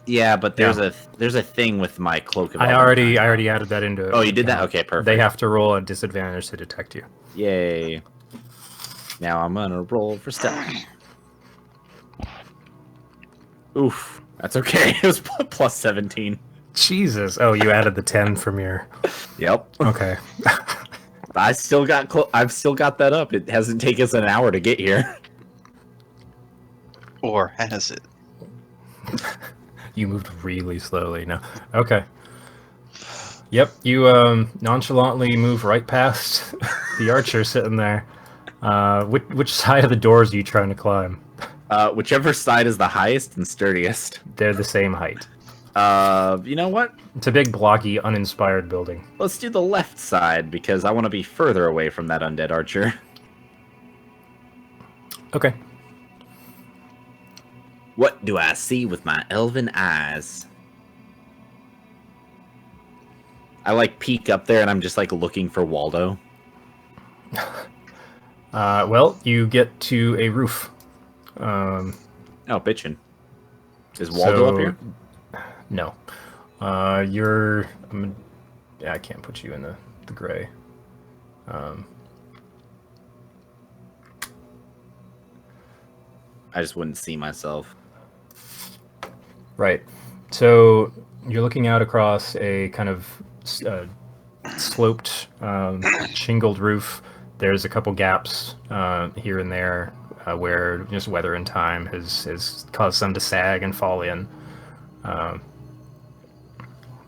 Yeah, but there's a thing with my cloak. I already added that into. Oh, you did that? Okay, perfect. They have to roll a disadvantage to detect you. Yay! Now I'm gonna roll for stealth. Oof, that's okay. It was plus 17. Jesus! Oh, you added the 10 from your. Yep. Okay. I've still got that up. It hasn't taken us an hour to get here. Or has it? You moved really slowly. No. Okay. Yep. You nonchalantly move right past the archer sitting there. Which side of the doors are you trying to climb? Whichever side is the highest and sturdiest. They're the same height. You know what? It's a big, blocky, uninspired building. Let's do the left side because I want to be further away from that undead archer. Okay. What do I see with my elven eyes? I like peek up there and I'm just like looking for Waldo. Well, you get to a roof. Oh, bitchin'. Is Waldo up here? No. I can't put you in the gray. I just wouldn't see myself. Right. So you're looking out across a kind of sloped, shingled roof. There's a couple gaps here and there where just weather and time has caused some to sag and fall in.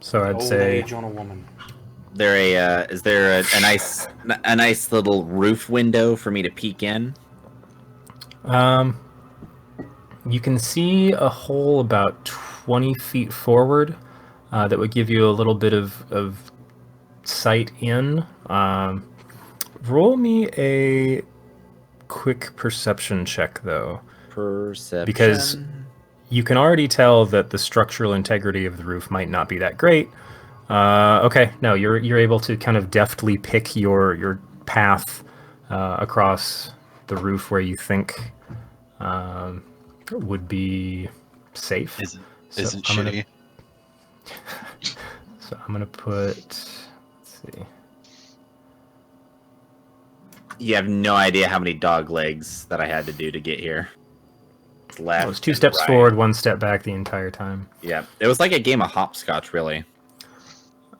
So I'd Old say age on a woman. Is there a nice little roof window for me to peek in? you can see a hole about 20 feet forward that would give you a little bit of sight in. Roll me a quick perception check, though. Perception. Because you can already tell that the structural integrity of the roof might not be that great. Okay, no, you're able to kind of deftly pick your path across the roof where you think would be safe. Isn't shitty. So I'm gonna put. Let's see. You have no idea how many dog legs that I had to do to get here. Left. It was 2 steps right. forward, 1 step back the entire time. Yeah, it was like a game of hopscotch, really.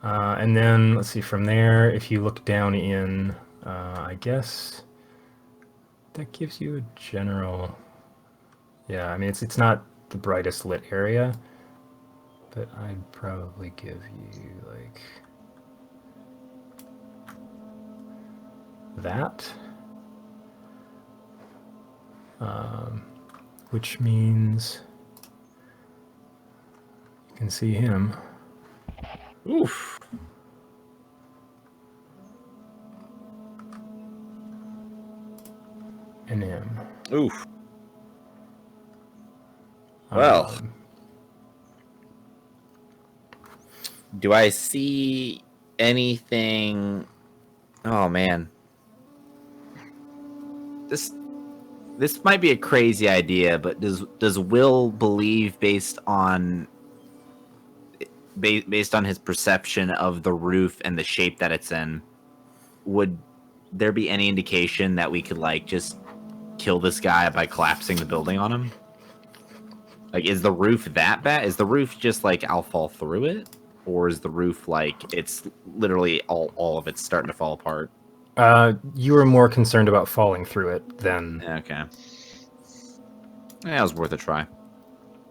And then let's see from there. If you look down in, I guess that gives you a general. Yeah, I mean it's not the brightest lit area, but I'd probably give you like that. Which means you can see him. Oof. And him. Oof. Well. Do I see anything? Oh man. This might be a crazy idea, but does Will believe based on his perception of the roof and the shape that it's in, would there be any indication that we could like just kill this guy by collapsing the building on him? Like, is the roof that bad? Is the roof just like I'll fall through it? Or is the roof like it's literally all of it's starting to fall apart? You were more concerned about falling through it than... Okay. That was worth a try.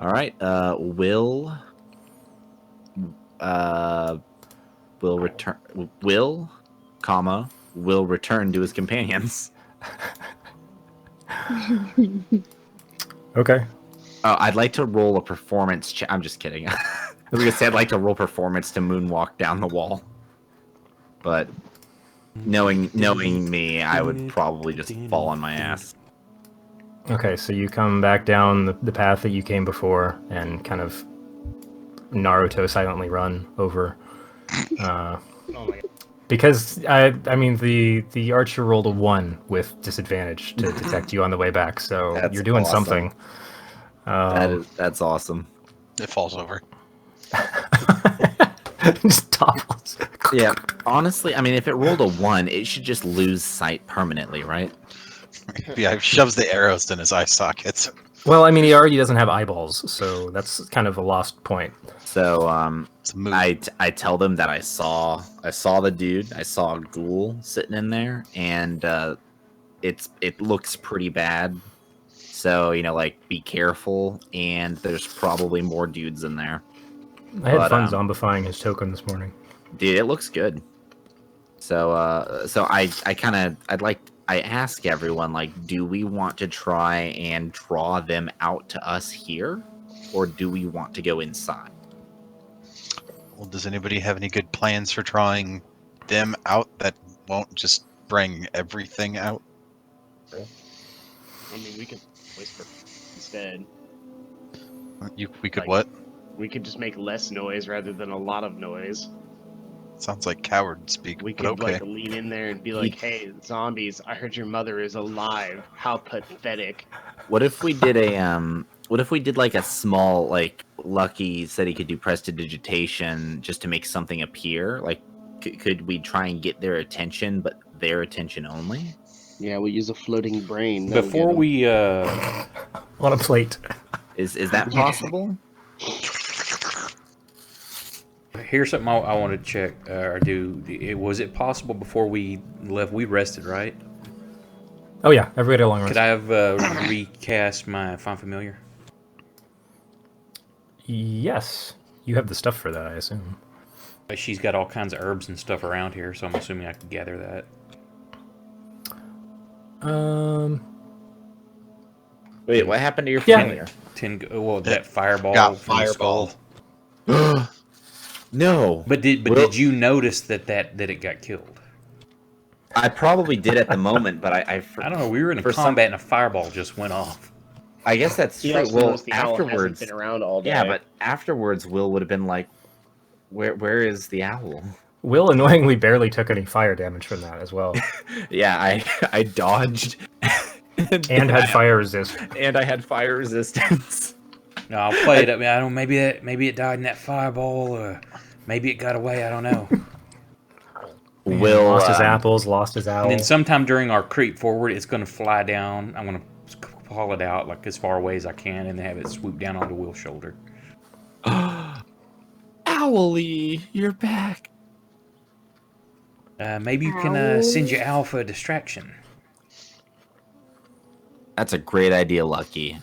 All right. Will return. Will return to his companions. Okay. I'd like to roll a performance check. I'm just kidding. I was gonna say I'd like to roll performance to moonwalk down the wall, but knowing me, I would probably just fall on my ass. Okay, so you come back down the path that you came before and kind of Naruto silently run over. Oh my god. Because I mean the archer rolled a 1 with disadvantage to detect you on the way back, so That's you're doing awesome. something. That's awesome. It falls over. Just topples. Yeah, honestly, I mean, if it rolled a 1, it should just lose sight permanently, right? Yeah, shoves the arrows in his eye sockets. Well, I mean, he already doesn't have eyeballs, so that's kind of a lost point. So It's a move. I tell them that I saw the dude. I saw a ghoul sitting in there, and it looks pretty bad. So like be careful, and there's probably more dudes in there. I had But, fun zombifying his token this morning. Dude, it looks good. So I ask everyone, like, do we want to try and draw them out to us here, or do we want to go inside? Well, does anybody have any good plans for drawing them out that won't just bring everything out? I mean, we could whisper instead. We could Like- what? We could just make less noise rather than a lot of noise. Sounds like coward speak. We but could okay. like lean in there and be like, "Hey, zombies! I heard your mother is alive. How pathetic!" What if we did like a small, like, Lucky said he could do prestidigitation just to make something appear? Like, could we try and get their attention, but their attention only? Yeah, we use a floating brain. That'll Before get 'em. we On a plate. Is that possible? here's something I want to check or do. Was it possible before we left? We rested, right? Oh yeah, everybody along Could rest. I have recast my Find Familiar? Yes, you have the stuff for that, I assume. She's got all kinds of herbs and stuff around here, so I'm assuming I could gather that. Wait, what happened to your Yeah. familiar? Well, that fireball Got from the skull. fireballed. No. But did you notice that it got killed? I probably did at the moment, but I don't know. We were in a for combat and a fireball just went off. I guess that's He true. also Well, knows the owl hasn't afterwards, been around all day. yeah, but afterwards, Will would have been like, "Where is the owl?" Will annoyingly barely took any fire damage from that as well, Yeah, I dodged and had fire resist. and I had fire resistance. No, I'll play it up. I don't. Maybe it died in that fireball, or maybe it got away. I don't know. Will Lost his apples, lost his owl. And then sometime during our creep forward, it's going to fly down. I'm going to haul it out like as far away as I can, and then have it swoop down onto Will's shoulder. Owly, you're back. Maybe you can send your owl for a distraction. That's a great idea, Lucky.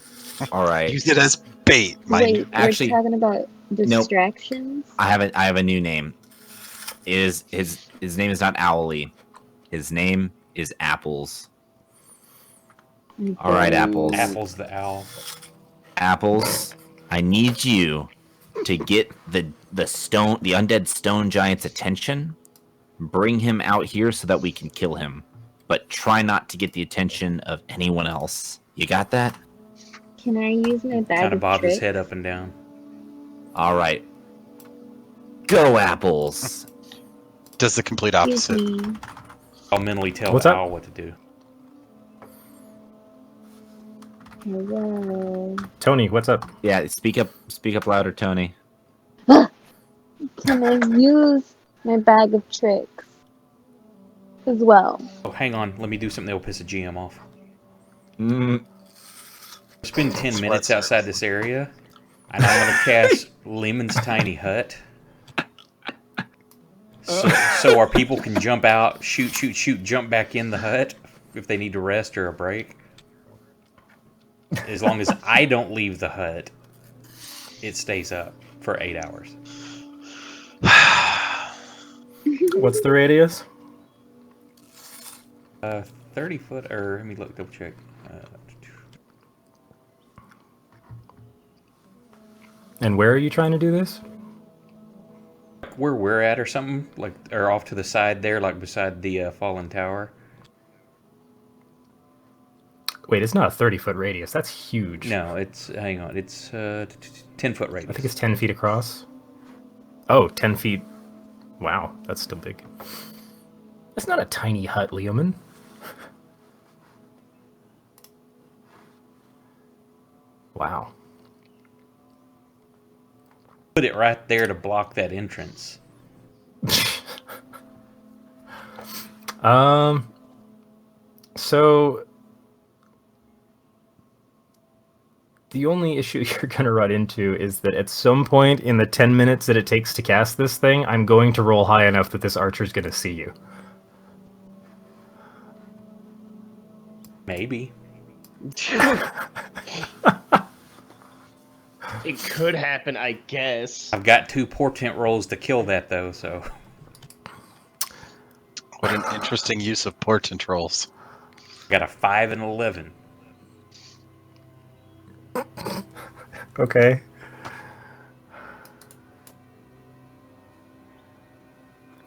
All right, Use it as bait, mind Wait, you. Actually- we're talking about distractions? I have a new name. His name is not Owly. His name is Apples. All right, Apples. Apple's the owl. Apples, I need you to get the undead stone giant's attention. Bring him out here so that we can kill him. But try not to get the attention of anyone else. You got that? Can I use my bag Kind of of bob his tricks? head up and down. All right. Go, Apples. Does the complete Excuse opposite. me. I'll mentally tell What's the up? owl what to do. Hello. Tony, what's up? Yeah, speak up louder, Tony. Can I use my bag of tricks as well? Oh, hang on. Let me do something that will piss a GM off. Mm, Spend 10 Sweat minutes search. outside this area, and I'm going to cast Lemon's Tiny Hut. So our people can jump out, shoot, jump back in the hut if they need to rest or a break. As long as I don't leave the hut, it stays up for 8 hours. What's the radius? 30 foot, or let me look, double check. And where are you trying to do this? Where we're at or something, like, or off to the side there, like beside the fallen tower. Wait, it's not a 30-foot radius. That's huge. No, hang on, it's 10 foot I radius. think it's 10 feet across. Oh, 10 feet. Wow, that's still big. That's not a tiny hut, Leoman. Wow. Put it right there to block that entrance. So the only issue you're going to run into is that at some point in the 10 minutes that it takes to cast this thing, I'm going to roll high enough that this archer's going to see you. Maybe. It could happen, I guess. I've got 2 portent rolls to kill that, though, so... What an interesting use of portent rolls. Got a 5 and 11. Okay.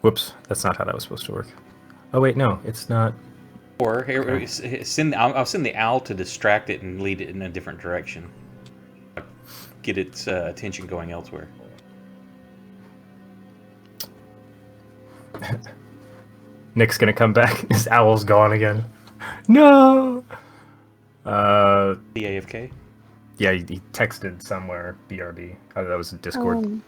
Whoops, that's not how that was supposed to work. Oh wait, no, it's not. Or here, I'll send the owl to distract it and lead it in a different direction. Get its attention going elsewhere. Nick's gonna come back. His owl's gone again. No. The AFK. Yeah, he texted somewhere. BRB. Oh, that was Discord.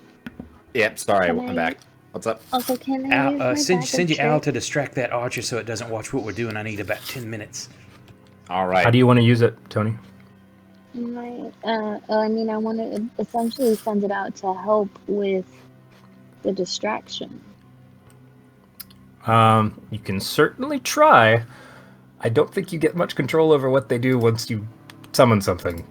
Yep. Sorry, Can I'm I- back. What's up? Also, can I use my Send your bag owl of to distract that archer so it doesn't watch what we're doing. I need about 10 minutes. All right. How do you want to use it, Tony? My, I mean, I want to essentially send it out to help with the distraction. You can certainly try. I don't think you get much control over what they do once you summon something.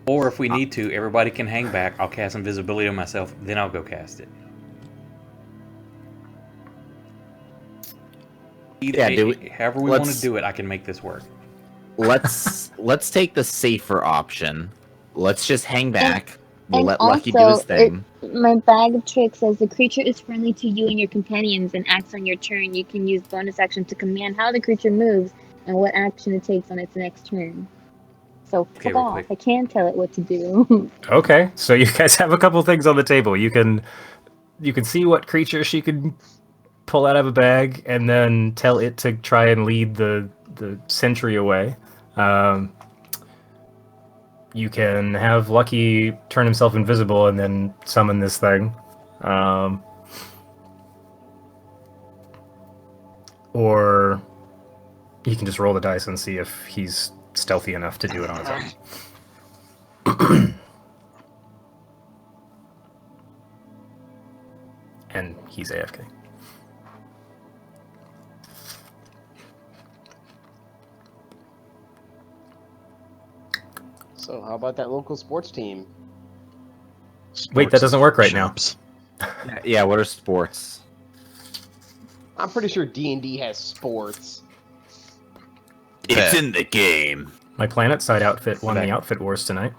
Or if we need to, everybody can hang back. I'll cast invisibility on myself, then I'll go cast it. However we want to do it, I can make this work. Let's take the safer option. Let's just hang back. We'll And let Lucky do also, his thing. My bag of tricks says the creature is friendly to you and your companions and acts on your turn. You can use bonus action to command how the creature moves and what action it takes on its next turn. So Okay, fuck real off. quick. I can tell it what to do. Okay, so you guys have a couple things on the table. You can see what creature she can pull out of a bag, and then tell it to try and lead the sentry away. You can have Lucky turn himself invisible and then summon this thing. Or you can just roll the dice and see if he's stealthy enough to do it on his own. And he's AFK. So how about that local sports team? Wait, that doesn't work right now. Yeah, what are sports? I'm pretty sure D&D has sports. It's in the game. My Planet Side outfit won the Outfit Wars tonight.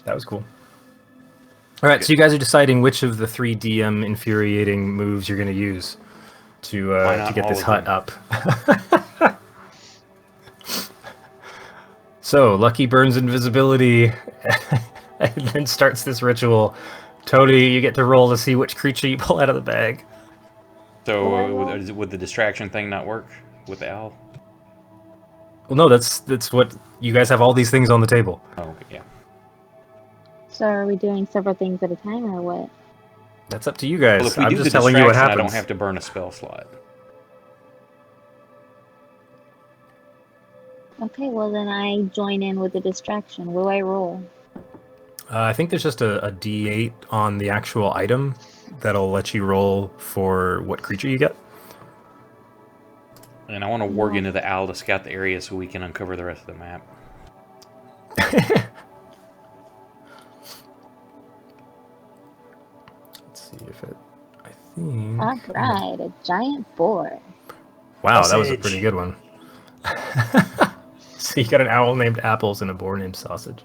That was cool. All right, so you guys are deciding which of the 3 DM infuriating moves you're going to use to get this hut up. So, Lucky burns invisibility and then starts this ritual. Tony, you get to roll to see which creature you pull out of the bag. So would the distraction thing not work with the owl? Well, no, that's what you guys have all these things on the table. Oh, okay, yeah. So are we doing several things at a time or what? That's up to you guys. Well, if we I'm do just the telling you what distraction, happens. I don't have to burn a spell slot. Okay, well then I join in with the distraction. What do I roll? I think there's just a D8 on the actual item that'll let you roll for what creature you get. And I want to warg into the owl to scout the area so we can uncover the rest of the map. Let's see if it... I think... Alright, a giant boar. Wow, that was a Sausage. pretty good one. So you got an owl named Apples and a boar named Sausage.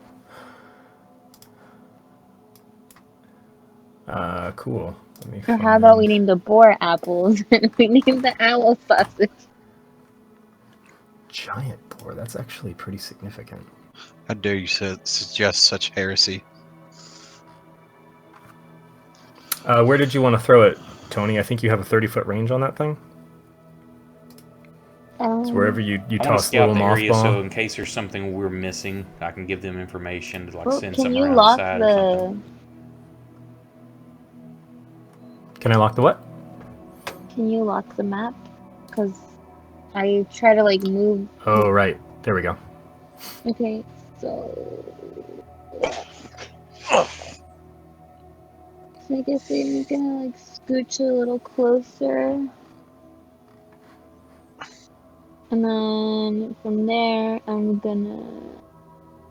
Cool. Let me So how about we name the boar Apples and we name the owl Sausage? Giant boar? That's actually pretty significant. How dare you suggest such heresy? Where did you want to throw it, Tony? I think you have a 30-foot range on that thing. So wherever you I want to toss the scout little the area, mothball. so in case there's something we're missing, I can give them information to like Well, send can something you around the lock side or something. Can I lock the what? Can you lock the map? Because I try to like move. Oh, right. There we go. Okay, so I guess I'm gonna like scooch a little closer. And then from there, I'm gonna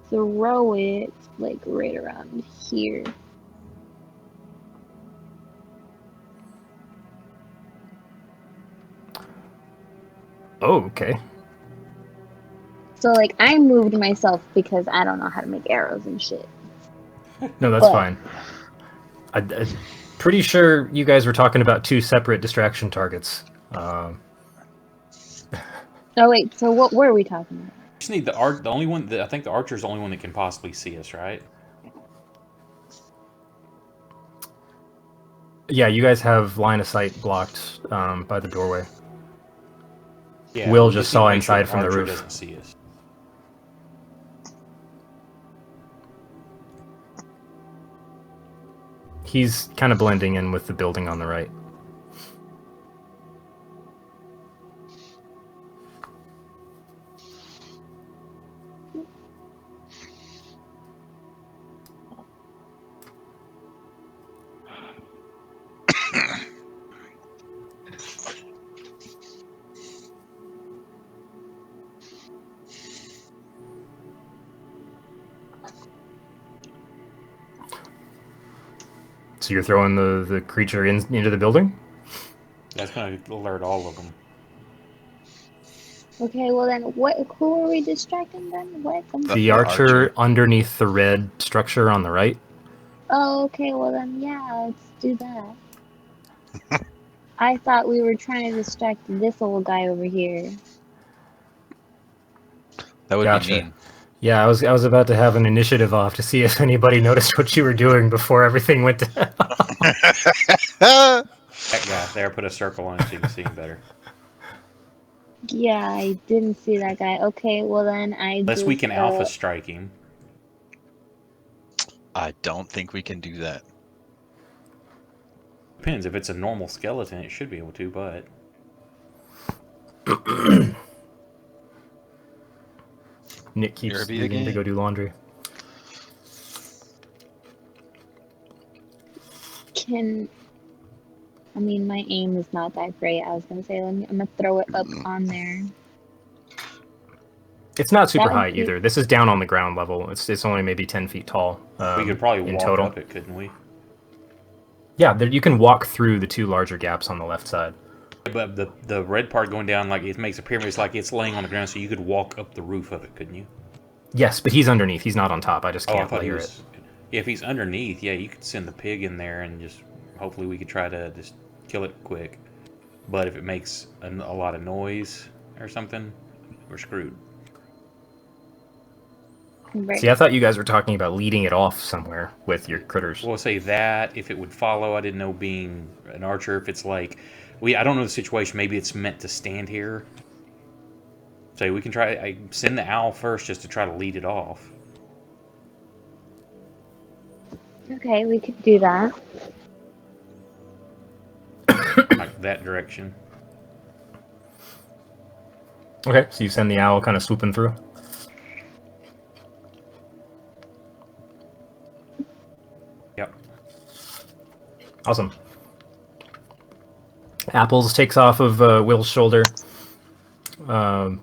throw it like right around here. Oh, okay. So like I moved myself because I don't know how to make arrows and shit. No, that's But- fine. I'm pretty sure you guys were talking about 2 separate distraction targets. Oh wait, so what were we talking about? Just need the only one that I think the archer's the only one that can possibly see us, right? Yeah, you guys have line of sight blocked by the doorway. Yeah, Will we just need to saw make sure inside the from the archer roof. doesn't see us. He's kind of blending in with the building on the right. So you're throwing the creature into the building? That's gonna alert all of them. Okay, well then, who are we distracting then? What? The archer underneath the red structure on the right. Oh, okay, well then, yeah, let's do that. I thought we were trying to distract this old guy over here. That would Gotcha. be mean. Yeah, I was about to have an initiative off to see if anybody noticed what you were doing before everything went to That guy there, put a circle on him so you can see him better. Yeah, I didn't see that guy. Okay, well then Unless we can alpha strike him. I don't think we can do that. Depends. If it's a normal skeleton, it should be able to, but... Nick keeps leaving to go do laundry. I mean, my aim is not that great. I was gonna say, I'm gonna throw it up on there. It's not super high either. This is down on the ground level. It's only maybe 10 feet tall. We could probably walk total. up it, couldn't we? Yeah, you can walk through the 2 larger gaps on the left side. But the red part going down, like, it makes a pyramid. It's like it's laying on the ground, so you could walk up the roof of it, couldn't you? Yes, but he's underneath. He's not on top. I just Oh, I can't thought he layer was... it. If he's underneath, yeah, you could send the pig in there and just... Hopefully we could try to just kill it quick. But if it makes a lot of noise or something, we're screwed. Right. See, I thought you guys were talking about leading it off somewhere with your critters. We'll say that, if it would follow. I didn't know being an archer, if it's like... I don't know the situation. Maybe it's meant to stand here. So we can try... I send the owl first just to try to lead it off. Okay, we could do that. Like that direction. Okay, so you send the owl kind of swooping through. Yep. Awesome. Apples takes off of Will's shoulder. Kind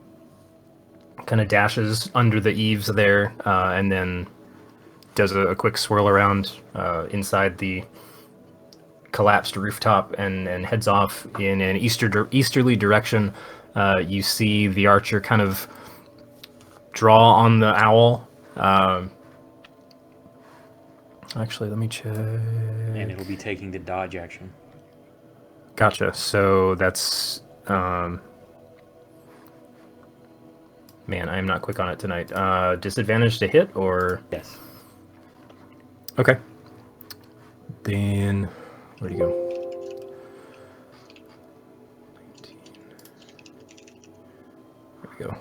of dashes under the eaves there, and then does a quick swirl around inside the collapsed rooftop and heads off in an easterly direction. You see the archer kind of draw on the owl. Actually, let me check. And it'll be taking the dodge action. Gotcha. So that's Man, I am not quick on it tonight. Disadvantage to hit, or Yes. okay. Then where'd he go? 19. There we go.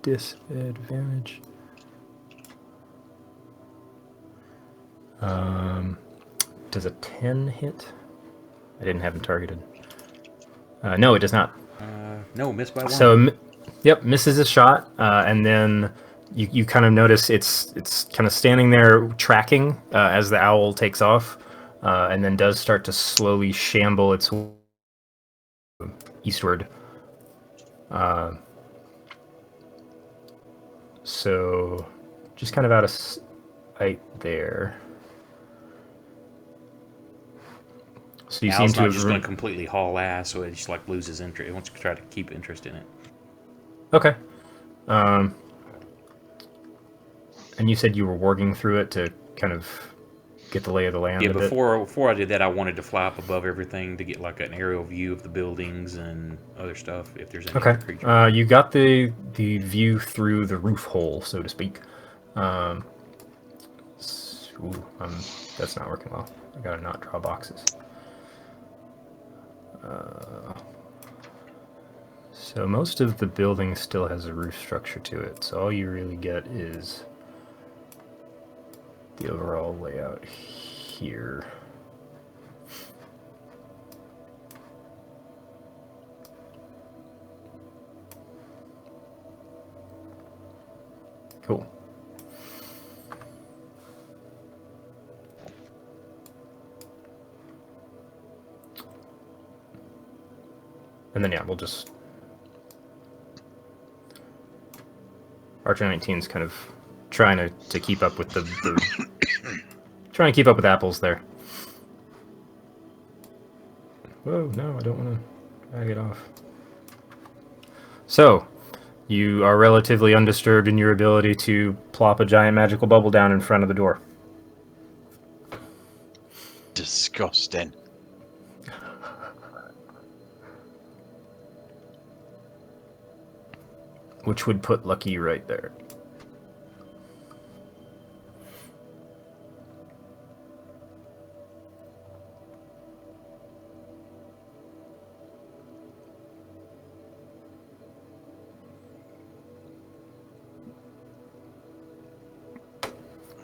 Disadvantage. Does a 10 hit? I didn't have him targeted. No, it does not. No, missed by one. So, yep, misses a shot, and then you kind of notice it's kind of standing there tracking as the owl takes off, and then does start to slowly shamble its eastward. So, just kind of out of sight there. So you seem Al's to not have just going to completely haul ass, so it just like loses interest. It wants to try to keep interest in it. Okay. And you said you were working through it to kind of get the lay of the land. Yeah, a bit? before I did that, I wanted to fly up above everything to get like an aerial view of the buildings and other stuff. If there's any Okay. other creatures. You got the view through the roof hole, so to speak. Ooh, that's not working well. I gotta not draw boxes. So most of the building still has a roof structure to it, so all you really get is the overall layout here. Cool. And then yeah, we'll just Archer 19 is kind of trying to keep up with the trying to keep up with apples there. Whoa, no, I don't want to drag it off. So, you are relatively undisturbed in your ability to plop a giant magical bubble down in front of the door. Disgusting. Which would put Lucky right there.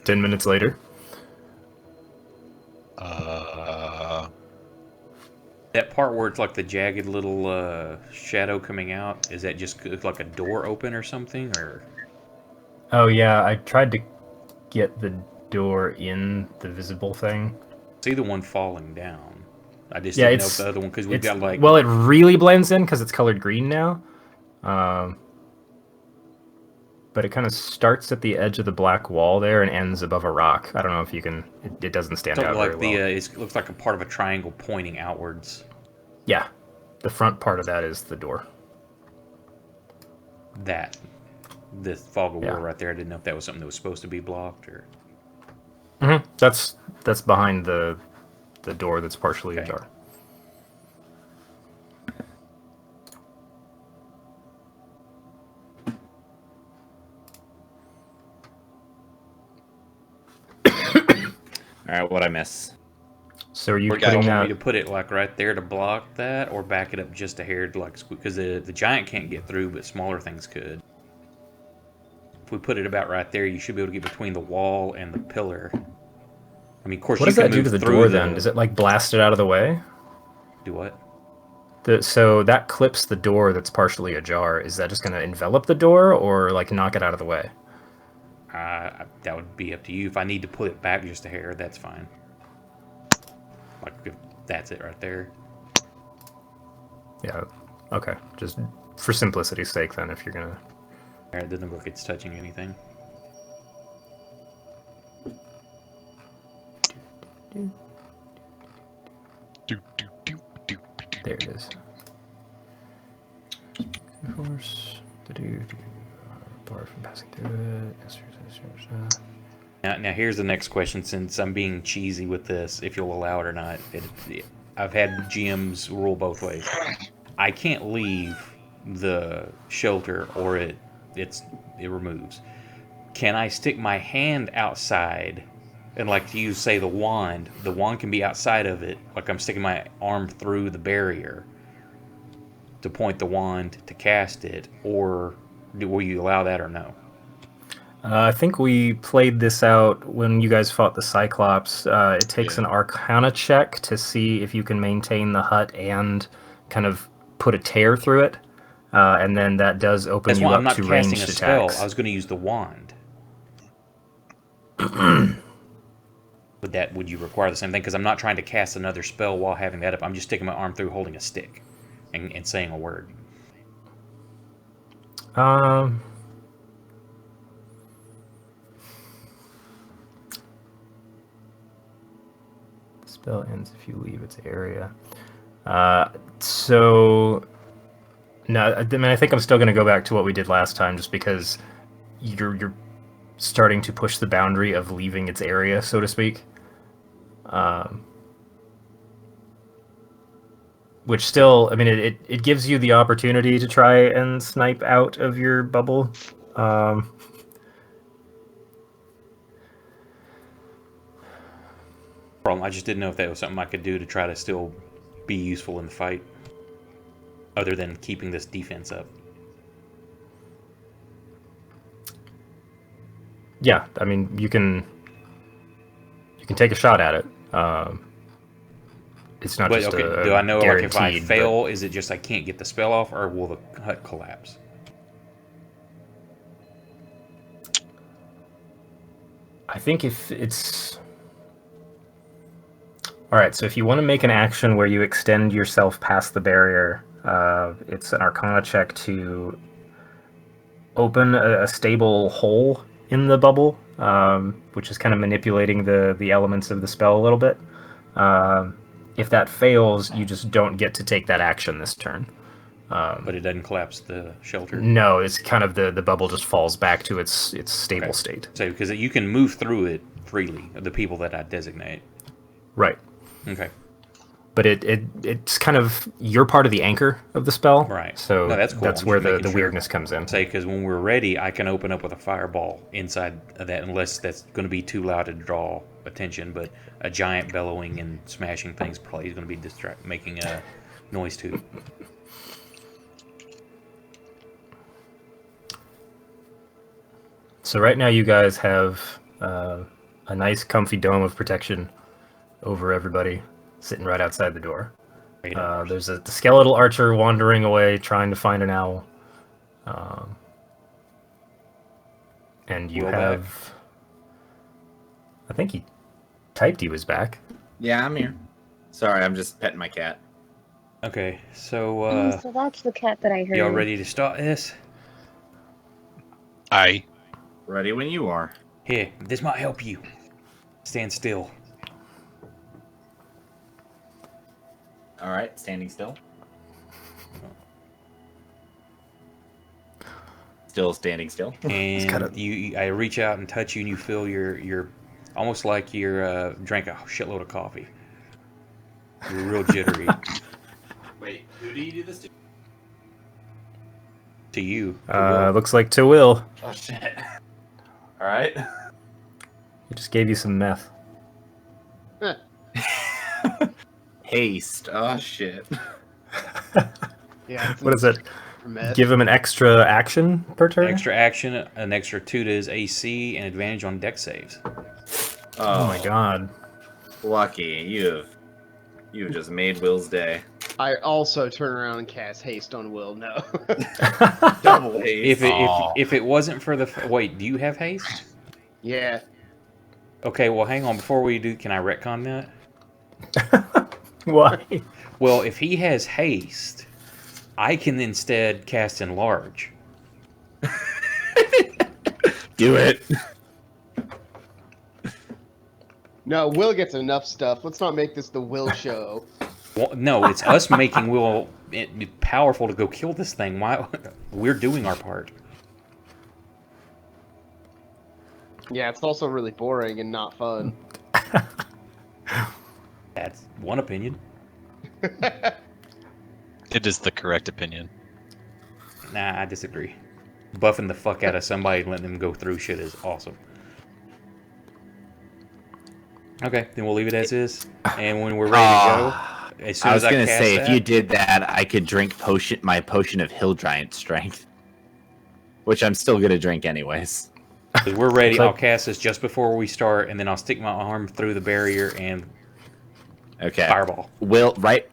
Ten minutes later. That part where it's like the jagged little shadow coming out, is that just like a door open or something, or? Oh yeah, I tried to get the door in the visible thing. See the one falling down. I just Yeah, didn't know if it's the other one, because we've got like. well, it really blends in because it's colored green now. But it kind of starts at the edge of the black wall there and ends above a rock. I don't know if you can. It doesn't stand out like very well. it looks like a part of a triangle pointing outwards. Yeah, the front part of that is the door. That, the fog of war Yeah. right there. I didn't know if that was something that was supposed to be blocked or. Mm-hmm. That's behind the door that's partially Okay. ajar. All right, what'd I miss? So are you Or you putting want that? me to put it like right there to block that, or back it up just a hair to like, because the giant can't get through, but smaller things could. If we put it about right there, you should be able to get between the wall and the pillar. I mean, of course, What you does can that do move to the through door then? Does it like blast it out of the way? Do what? So that clips the door that's partially ajar. Is that just going to envelop the door or like knock it out of the way? That would be up to you. If I need to put it back just a hair, that's fine. Like, if that's it right there. Yeah. Okay. Just for simplicity's sake, then, if you're gonna. It doesn't look like it's touching anything. There it is. Force. Bar from passing through it. Now here's the next question, since I'm being cheesy with this, if you'll allow it or not. I've had GMs rule both ways. I can't leave the shelter or it removes. Can I stick my hand outside and like to use, say, the wand? The wand can be outside of it, like I'm sticking my arm through the barrier to point the wand to cast it, or will you allow that or no? I think we played this out when you guys fought the Cyclops. It takes an Arcana check to see if you can maintain the hut and kind of put a tear through it, and then that does open That's you why I'm up not to casting ranged a spell. attacks. I was going to use the wand. Would you require the same thing? Because I'm not trying to cast another spell while having that up. I'm just sticking my arm through, holding a stick, and saying a word. Spell ends if you leave its area. So no, I mean I think I'm still going to go back to what we did last time, just because you're starting to push the boundary of leaving its area, so to speak. Which still, I mean, it gives you the opportunity to try and snipe out of your bubble. Problem. I just didn't know if that was something I could do to try to still be useful in the fight, other than keeping this defense up. Yeah, I mean, you can take a shot at it. It's not But just okay, a do I know, like, if I guaranteed, fail, is it just I can't get the spell off, or will the hut collapse? I think if it's... Alright, so if you want to make an action where you extend yourself past the barrier, it's an Arcana check to open a stable hole in the bubble, which is kind of manipulating the elements of the spell a little bit. If that fails, you just don't get to take that action this turn. But it doesn't collapse the shelter? No, it's kind of the bubble just falls back to its stable Okay. state. So, because you can move through it freely, the people that I designate. Right. Okay. But it's kind of, you're part of the anchor of the spell. Right. So No, that's cool. that's I'm where just making the sure. weirdness comes in. Say, because when we're ready, I can open up with a fireball inside of that, unless that's going to be too loud to draw attention. But a giant bellowing and smashing things probably is going to be making a noise too. So right now you guys have a nice comfy dome of protection over everybody, sitting right outside the door. There's a skeletal archer wandering away, trying to find an owl. And you have... Back. I think he typed he was back. Yeah, I'm here. Sorry, I'm just petting my cat. Okay, so So that's the cat that I heard. y'all ready to start this? Aye. Ready when you are. Here, this might help you. Stand still. All right, standing still. Still standing still. And kinda- I reach out and touch you, and you feel your almost like you drank a shitload of coffee. You're real jittery. Wait, who do you do this to? To you. to Will. Looks like to Will. Oh shit. All right. He just gave you some meth. Haste. Oh shit. Yeah. What is it? Meth. Give him an extra action per turn? Extra action, an extra 2 to his AC, and advantage on deck saves. Oh my god. Lucky you've just made Will's day. I also turn around and cast haste on Will. No. Double haste. If it wasn't for the wait, do you have haste? Yeah. Okay, well, hang on. Before we do, can I retcon that? Why? Well, if he has haste, I can instead cast enlarge. Do it. No, Will gets enough stuff. Let's not make this the Will show. Well, no, it's us making Will powerful to go kill this thing. Why? We're doing our part. Yeah, it's also really boring and not fun. That's one opinion. It is the correct opinion. Nah, I disagree. Buffing the fuck out of somebody and letting them go through shit is awesome. Okay, then we'll leave it as is. And when we're ready to go, as soon I as was gonna cast say, that, if you did that, I could drink my potion of hill giant strength, which I'm still gonna drink anyways. as we're ready, Looks like- I'll cast this just before we start, and then I'll stick my arm through the barrier and Okay. fireball. Will right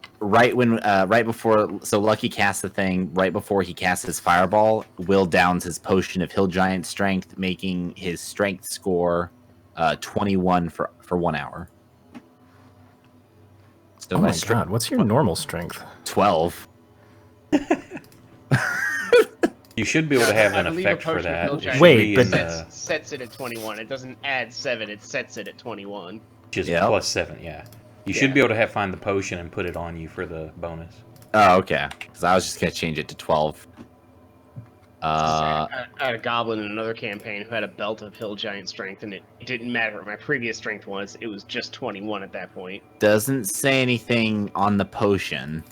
before, so Lucky casts the thing right before he casts his fireball. Will downs his potion of hill giant strength, making his strength score 21 for 1 hour. So Oh my my god, what's your normal strength? 12. You should be able to have I an believe a effect for potion of that. hill It giant should Wait, be but in the- sets it at 21. It doesn't add 7. It sets it at 21. which is Yep. plus 7, yeah. You should be able to find the potion and put it on you for the bonus. Oh, okay. Because I was just gonna change it to 12. I had a goblin in another campaign who had a belt of hill giant strength, and it didn't matter what my previous strength was. It was just 21 at that point. Doesn't say anything on the potion,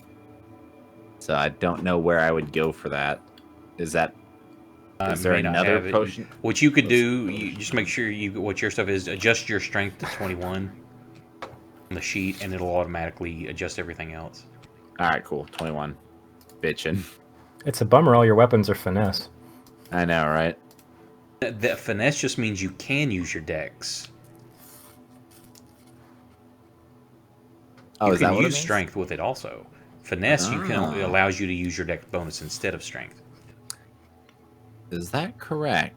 so I don't know where I would go for that. Is that? Is there May not another have it. potion? What you could do, you just make sure what your stuff is, adjust your strength to 21 on the sheet, and it'll automatically adjust everything else. All right, cool. 21. Bitchin'. It's a bummer all your weapons are finesse. I know, right? That finesse just means you can use your dex. Oh, You is can that what it use means? strength with it also. Finesse, you can it Ah. allows you to use your dex bonus instead of strength. Is that correct?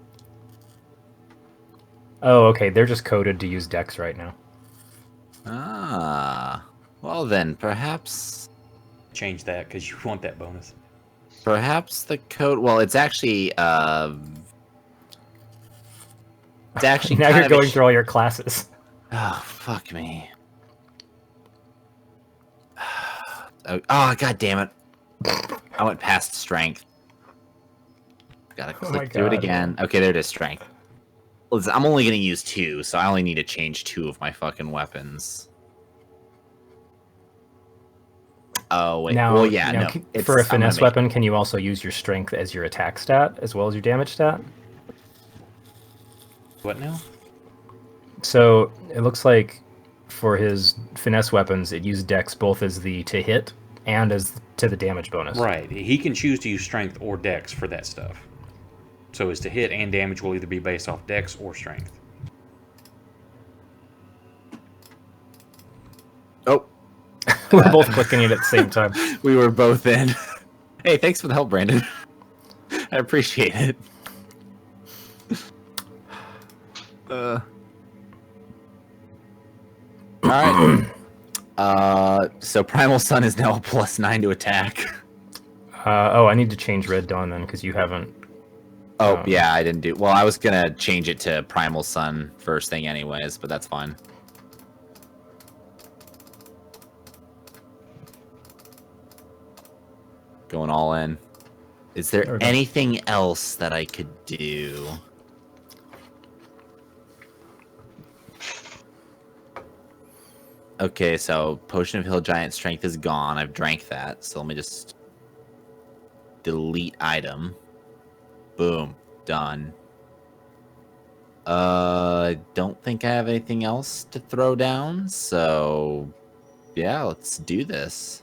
Oh, okay, they're just coded to use dex right now. Ah. Well then, perhaps Change that because you want that bonus. the code. Well, it's actually it's actually Now kind you're of a going through all your classes. Oh, fuck me. Oh, god damn it. I went past strength. Gotta Oh my click through it God. again. Okay, there it is, strength. Listen, I'm only gonna use 2, so I only need to change 2 of my fucking weapons. Oh, wait. Now, well, yeah, now, no. for a I'm gonna finesse make- weapon, can you also use your strength as your attack stat as well as your damage stat? What now? So it looks like for his finesse weapons, it used dex both as the to hit and as to the damage bonus. Right. He can choose to use strength or dex for that stuff. So his to hit and damage will either be based off dex or strength. Oh, We're both clicking it at the same time. we were both in. Hey, thanks for the help, Brandon. I appreciate it. All right. So Primal Sun is now a +9 to attack. Oh, I need to change Red Dawn then because you haven't. Oh, yeah, I didn't do. Well, I was gonna change it to Primal Sun first thing, anyways, but that's fine. Going all in. Is there There we go. anything else that I could do? Okay, so Potion of Hill Giant Strength is gone. I've drank that, so let me just delete item. Boom, done. Don't think I have anything else to throw down, so yeah, let's do this.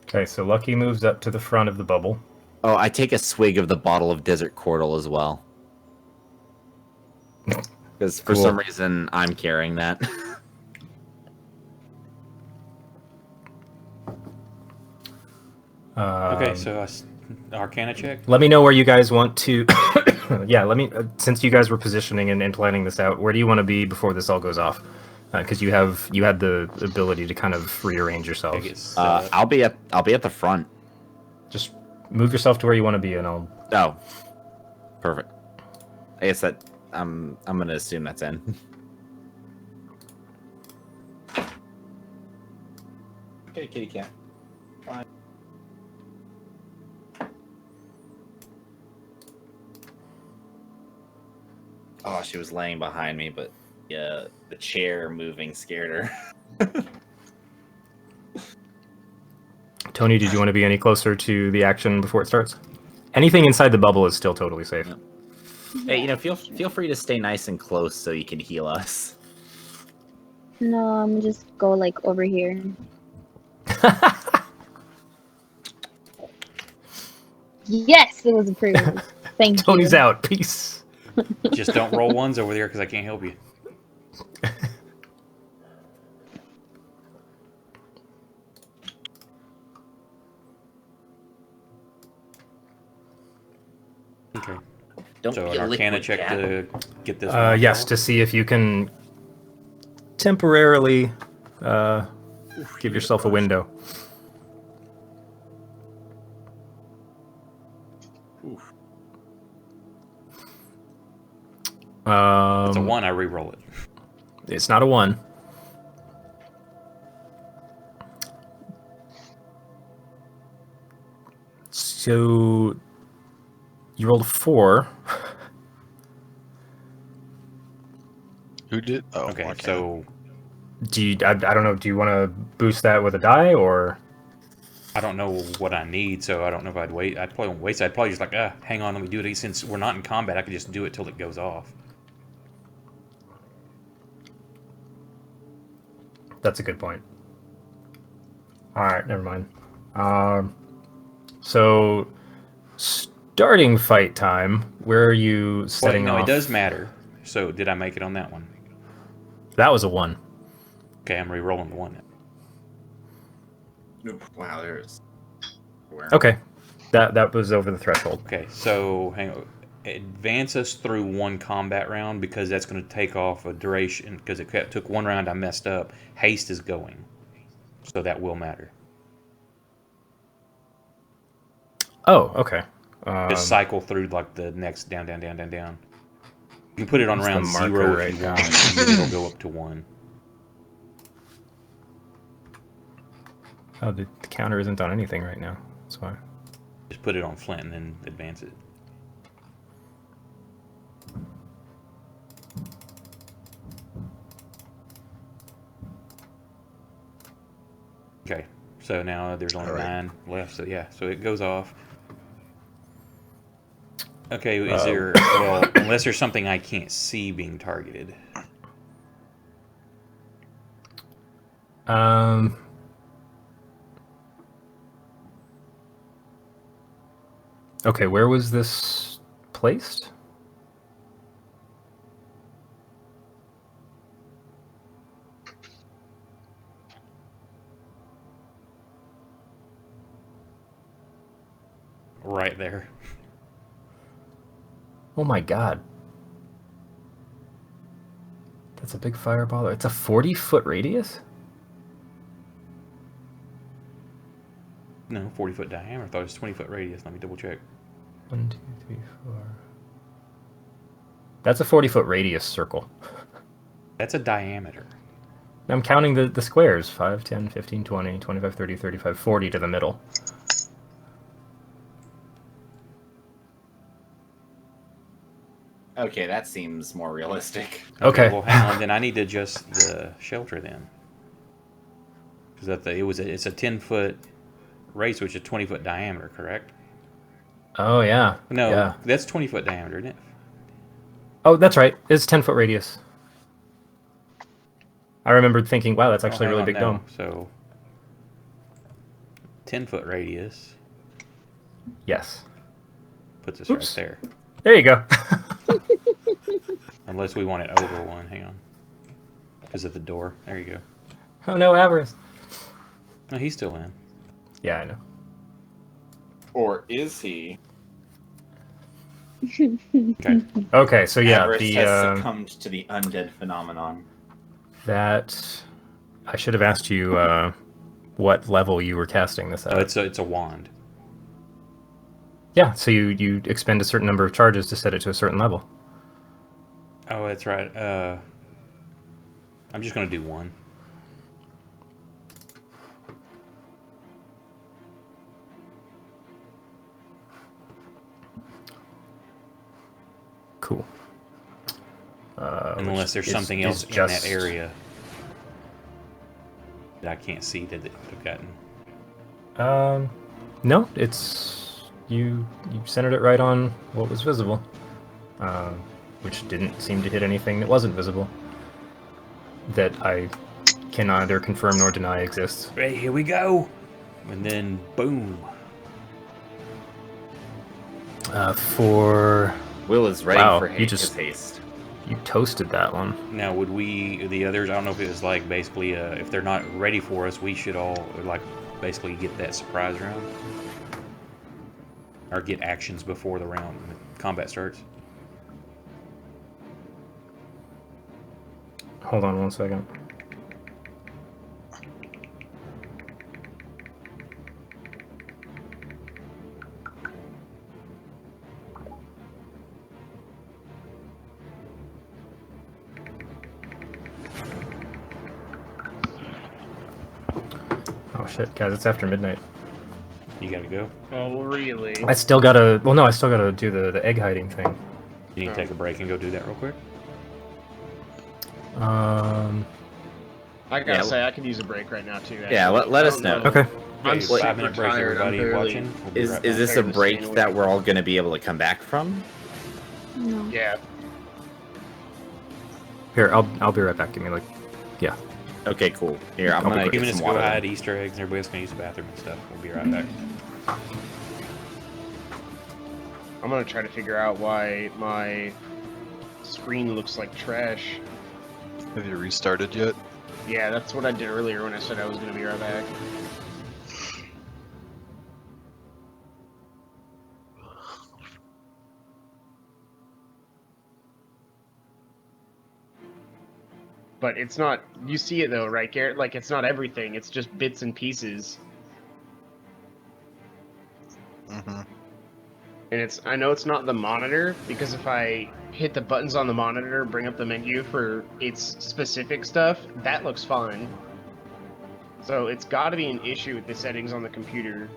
Okay, so Lucky moves up to the front of the bubble. Oh, I take a swig of the bottle of Desert Cordial as well. Because for Cool. some reason, I'm carrying that. Okay, so Arcana check. Let me know where you guys want to. Yeah, let me. Since you guys were positioning and planning this out, where do you want to be before this all goes off? Because you had the ability to kind of rearrange I yourself. guess, I'll be at the front. Just move yourself to where you want to be, and I'll. Oh, perfect. I guess that I'm gonna assume that's in. Okay, kitty cat. Fine. Oh, she was laying behind me, but yeah, the chair moving scared her. Tony, did you want to be any closer to the action before it starts? Anything inside the bubble is still totally safe. Yeah. Hey, feel free to stay nice and close so you can heal us. No, I'm gonna just go like over here. Yes, it was approved. Thank Tony's you. out. Peace. Just don't roll ones over there because I can't help you. Okay. Don't So be an a Arcana liquid check cat. to get this. one Yes, off. to see if you can temporarily give yourself a window. Oof. It's a 1. I re-roll it. It's not a 1. So you rolled a 4. Who did? Oh, Okay, Arcana. so Do you? I don't know. Do you want to boost that with a die or? I don't know what I need, so I don't know if I'd wait. I'd probably won't waste. I'd probably just like, hang on, let me do it. Since we're not in combat, I could just do it till it goes off. That's a good point. All right, never mind. So starting fight time. Where are you Well, setting no, off? it does matter. So did I make it on that one? That was a 1. Okay, I'm re-rolling the 1. Wow, there's. Okay, that was over the threshold. Okay, so hang on. Advance us through one combat round because that's going to take off a duration. Because it took one round, I messed up. Haste is going, so that will matter. Oh, okay. Just cycle through like the next down. You can put it on What's the round marker 0 if right you now? want, and then it'll go up to 1. Oh, the counter isn't on anything right now. That's why. Just put it on Flint and then advance it. Okay, so now there's only All right. 9 left. So yeah, so it goes off. Okay, is there? Well, unless there's something I can't see being targeted. Okay, where was this placed? Right there. Oh my god. That's a big fireball. It's a 40-foot radius? No, 40-foot diameter. I thought it was 20-foot radius. Let me double check. 1, 2, 3, 4. That's a 40-foot radius circle. That's a diameter. I'm counting the squares. 5, 10, 15, 20, 25, 30, 35, 40 to the middle. Okay, that seems more realistic. Okay. Well, hang on. Then I need to adjust the shelter then. Because it's a 10-foot race, which is 20-foot diameter, correct? Oh, yeah. No, Yeah. that's 20-foot diameter, isn't it? Oh, that's right. It's 10-foot radius. I remembered thinking, wow, that's actually a hang really on, big no. dome. So 10-foot radius Yes. puts us Oops. right there. There you go. Unless we want it over 1. Hang on. Because of the door. There you go. Oh, no, avarice. No, he's still in. Yeah, I know. Or is he? Okay. Okay, so yeah, Avarice has succumbed to the undead phenomenon. that I should have asked you what level you were casting this at. Oh, it's a wand. Yeah, so you expend a certain number of charges to set it to a certain level. Oh, that's right. I'm just going to do 1. Cool. Unless there's something else in that area that I can't see that I've gotten. No, it's you centered it right on what was visible, which didn't seem to hit anything that wasn't visible. That I can neither confirm nor deny exists. Hey, here we go. And then boom. For Will is ready Wow, for you his just- haste. you toasted that one. Now, would the others, I don't know if it was like basically, if they're not ready for us, we should all, like, basically get that surprise round. Or get actions before the round, when the combat starts. Hold on one second. Oh shit, guys, it's after midnight. You gotta go. Oh, really? I still gotta. Well, no, I still gotta do the egg hiding thing. You need to take a break and go do that real quick. I gotta Yeah, say, I could use a break right now too. Yeah, actually. let I us don't know. Okay. I'm Okay, super 5-minute break, tired. I'm everybody barely- watching. We'll be Is right is back. this a Fair to break stay that awake. we're all going to be able to come back from? No. Yeah. Here, I'll be right back. Give me like, yeah. Okay, cool. Here, I'm Couple gonna A few get minutes some to go water. hide Easter eggs, and everybody's gonna use the bathroom and stuff. We'll be right back. I'm gonna try to figure out why my screen looks like trash. Have you restarted yet? Yeah, that's what I did earlier when I said I was gonna be right back. But it's not. You see it though, right, Garrett? Like it's not everything. It's just bits and pieces. Mm-hmm. And it's. I know it's not the monitor because if I hit the buttons on the monitor, bring up the menu for its specific stuff, that looks fine. So it's got to be an issue with the settings on the computer.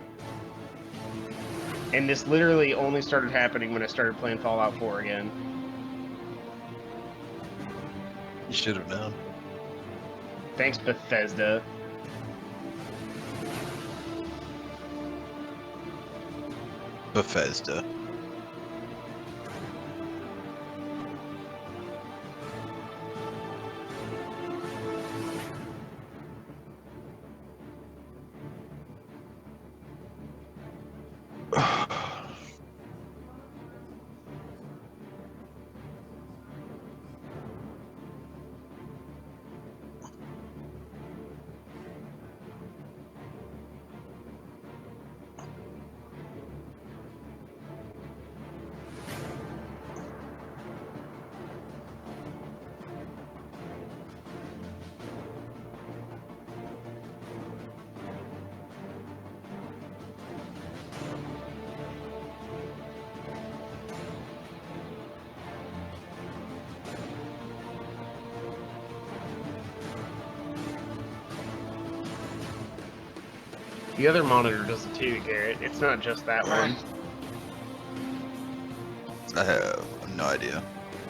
And this literally only started happening when I started playing Fallout 4 again. You should have known. Thanks, Bethesda. Bethesda. The other monitor does it too, Garrett. It's not just that one. I have no idea.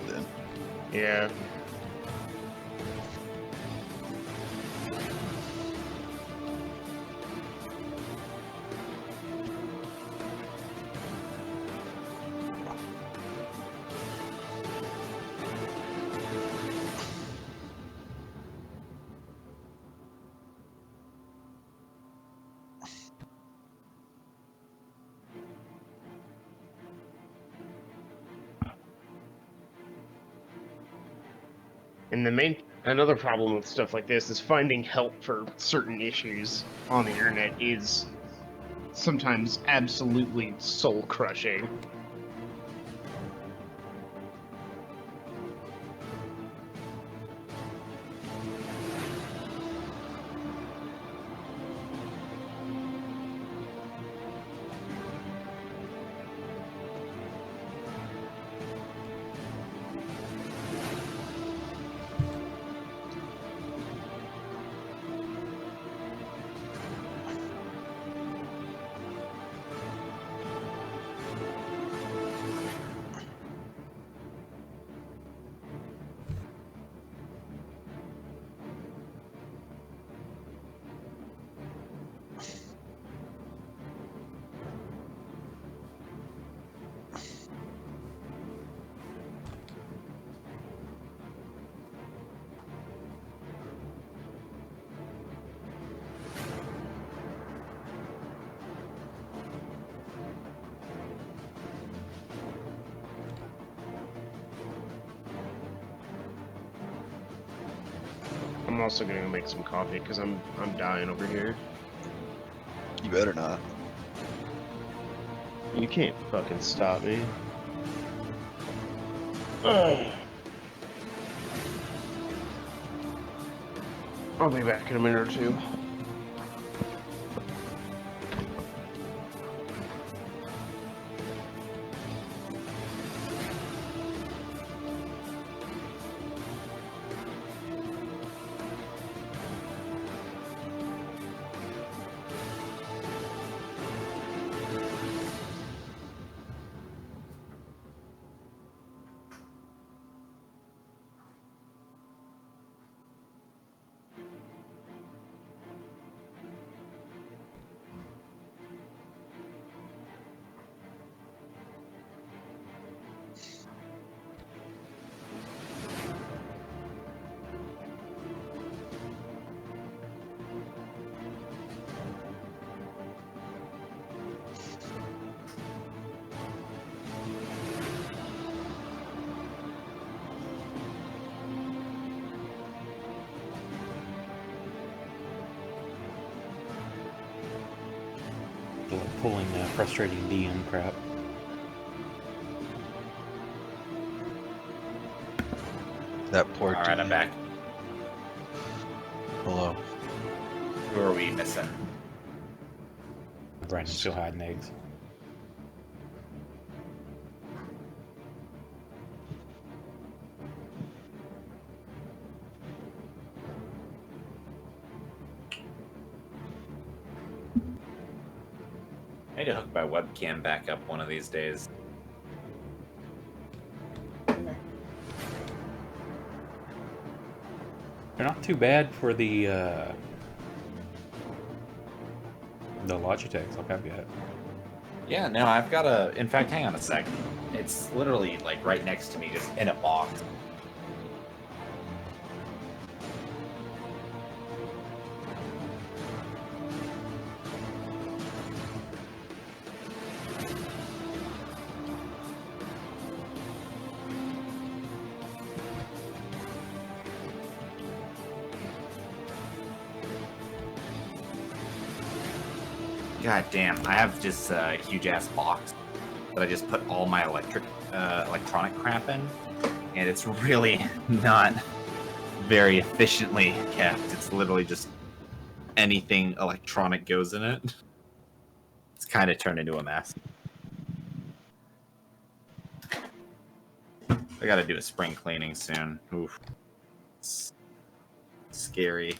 Then Yeah. And another problem with stuff like this is finding help for certain issues on the internet is sometimes absolutely soul crushing. I'm also gonna make some coffee because I'm dying over here. You better not. You can't fucking stop me. Ugh. I'll be back in a minute or two. Pulling frustrating DM crap. That poor All right, I'm DM. back. Hello. Who are we missing? Brandon's still hiding eggs. I need to hook my webcam back up one of these days. They're not too bad for the Logitechs. I'll caveat. Yeah, no, I've got a. In fact, hang on a sec. It's literally like right next to me, just in a box. God damn, I have just a huge ass box that I just put all my electronic crap in, and it's really not very efficiently kept. It's literally just anything electronic goes in it. It's kind of turned into a mess. I gotta do a spring cleaning soon. Oof. It's scary.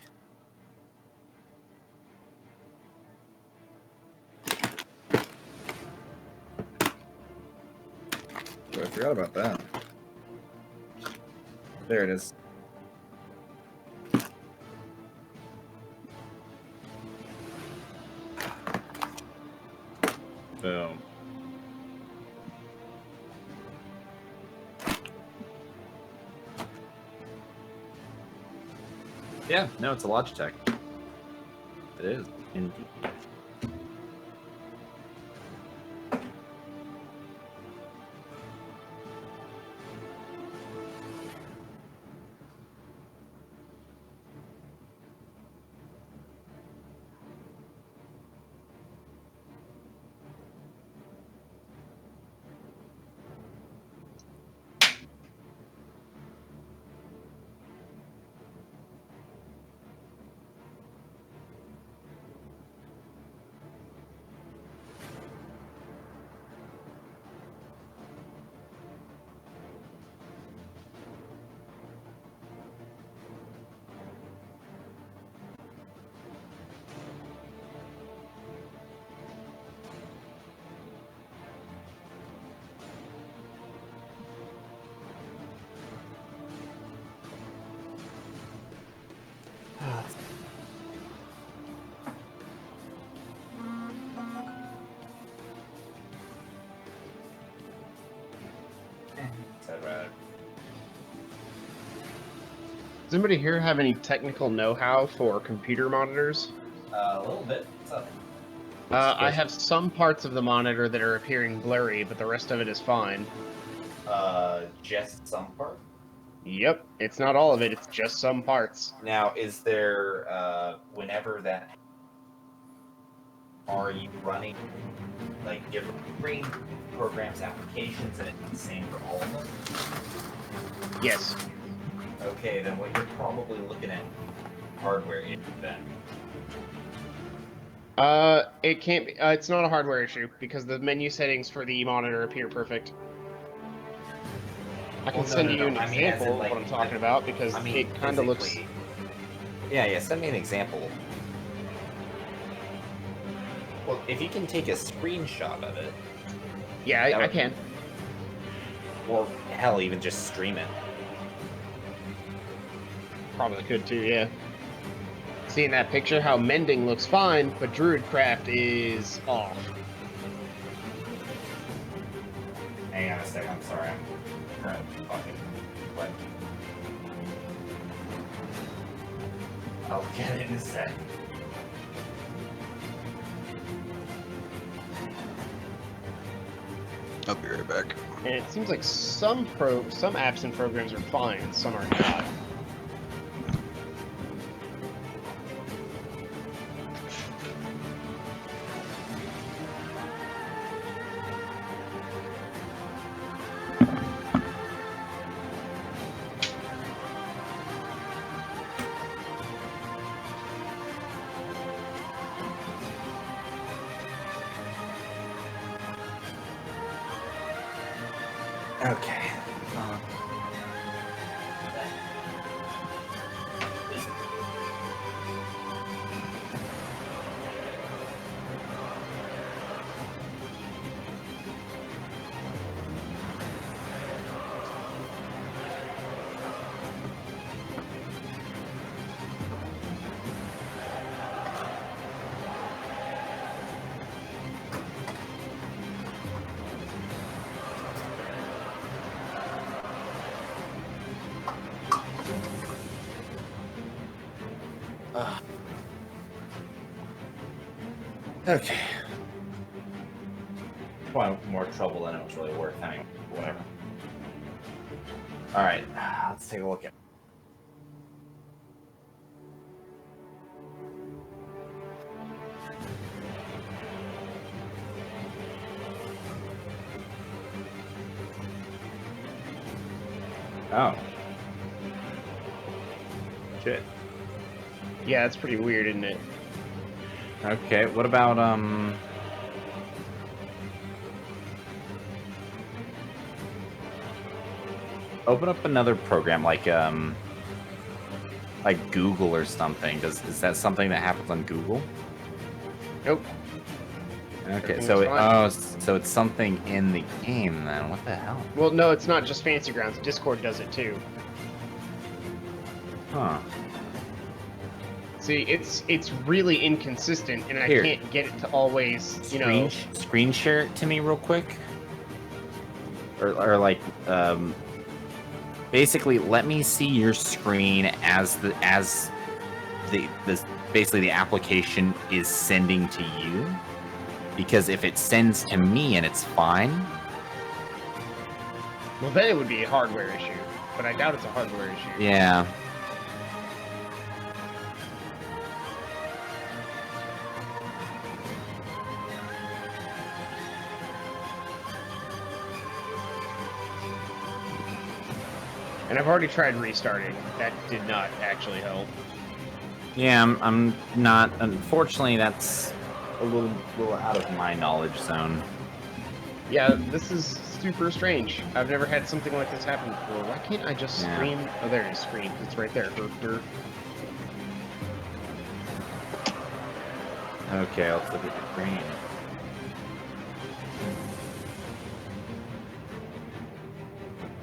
Oh, I forgot about that. There it is. Boom. Yeah, no, it's a Logitech. It is, indeed. Does anybody here have any technical know-how for computer monitors? A little bit. What's up? I have some parts of the monitor that are appearing blurry, but the rest of it is fine. Just some part. Yep, it's not all of it. It's just some parts. Now, is there whenever that are you running like different screen programs, applications, and it's the same for all of them? Yes. Okay, then what you're probably looking at hardware issue then. It can't be. It's not a hardware issue because the menu settings for the monitor appear perfect. I can Well, no, send no, you no. an I mean, as example in, of like, what I'm talking about because I mean, it kind of looks. physically. Yeah, send me an example. Well, if you can take a screenshot of it. Yeah, I can. Well, hell, even just stream it. Probably could too, yeah. Seeing that picture, how mending looks fine, but Druidcraft is off. Hang on a second, I'm sorry. I'm fucking. What? I'll get it in a sec. I'll be right back. And it seems like some apps and programs are fine, some are not. Okay. Okay. Well, more trouble than it was really worth anyway. Whatever. Alright, let's take a look at. Oh. Shit. Yeah, that's pretty weird, isn't it? Okay, what about, open up another program like Google or something. Is that something that happens on Google? Nope. Okay, Everything so looks so it's something in the game then. What the hell? Well, no, it's not just Fancy Grounds. Discord does it too. Huh. See, it's really inconsistent, and I Here. can't get it to always, Screen share it to me real quick. Or like basically let me see your screen as the basically the application is sending to you. Because if it sends to me and it's fine, Well, then it would be a hardware issue, but I doubt it's a hardware issue. yeah. And I've already tried restarting. That did not actually help. Yeah, I'm not. Unfortunately, that's a little out of my knowledge zone. Yeah, this is super strange. I've never had something like this happen before. Why can't I just Yeah. scream? Oh, there it is, scream. It's right there. Okay, let's look at the screen.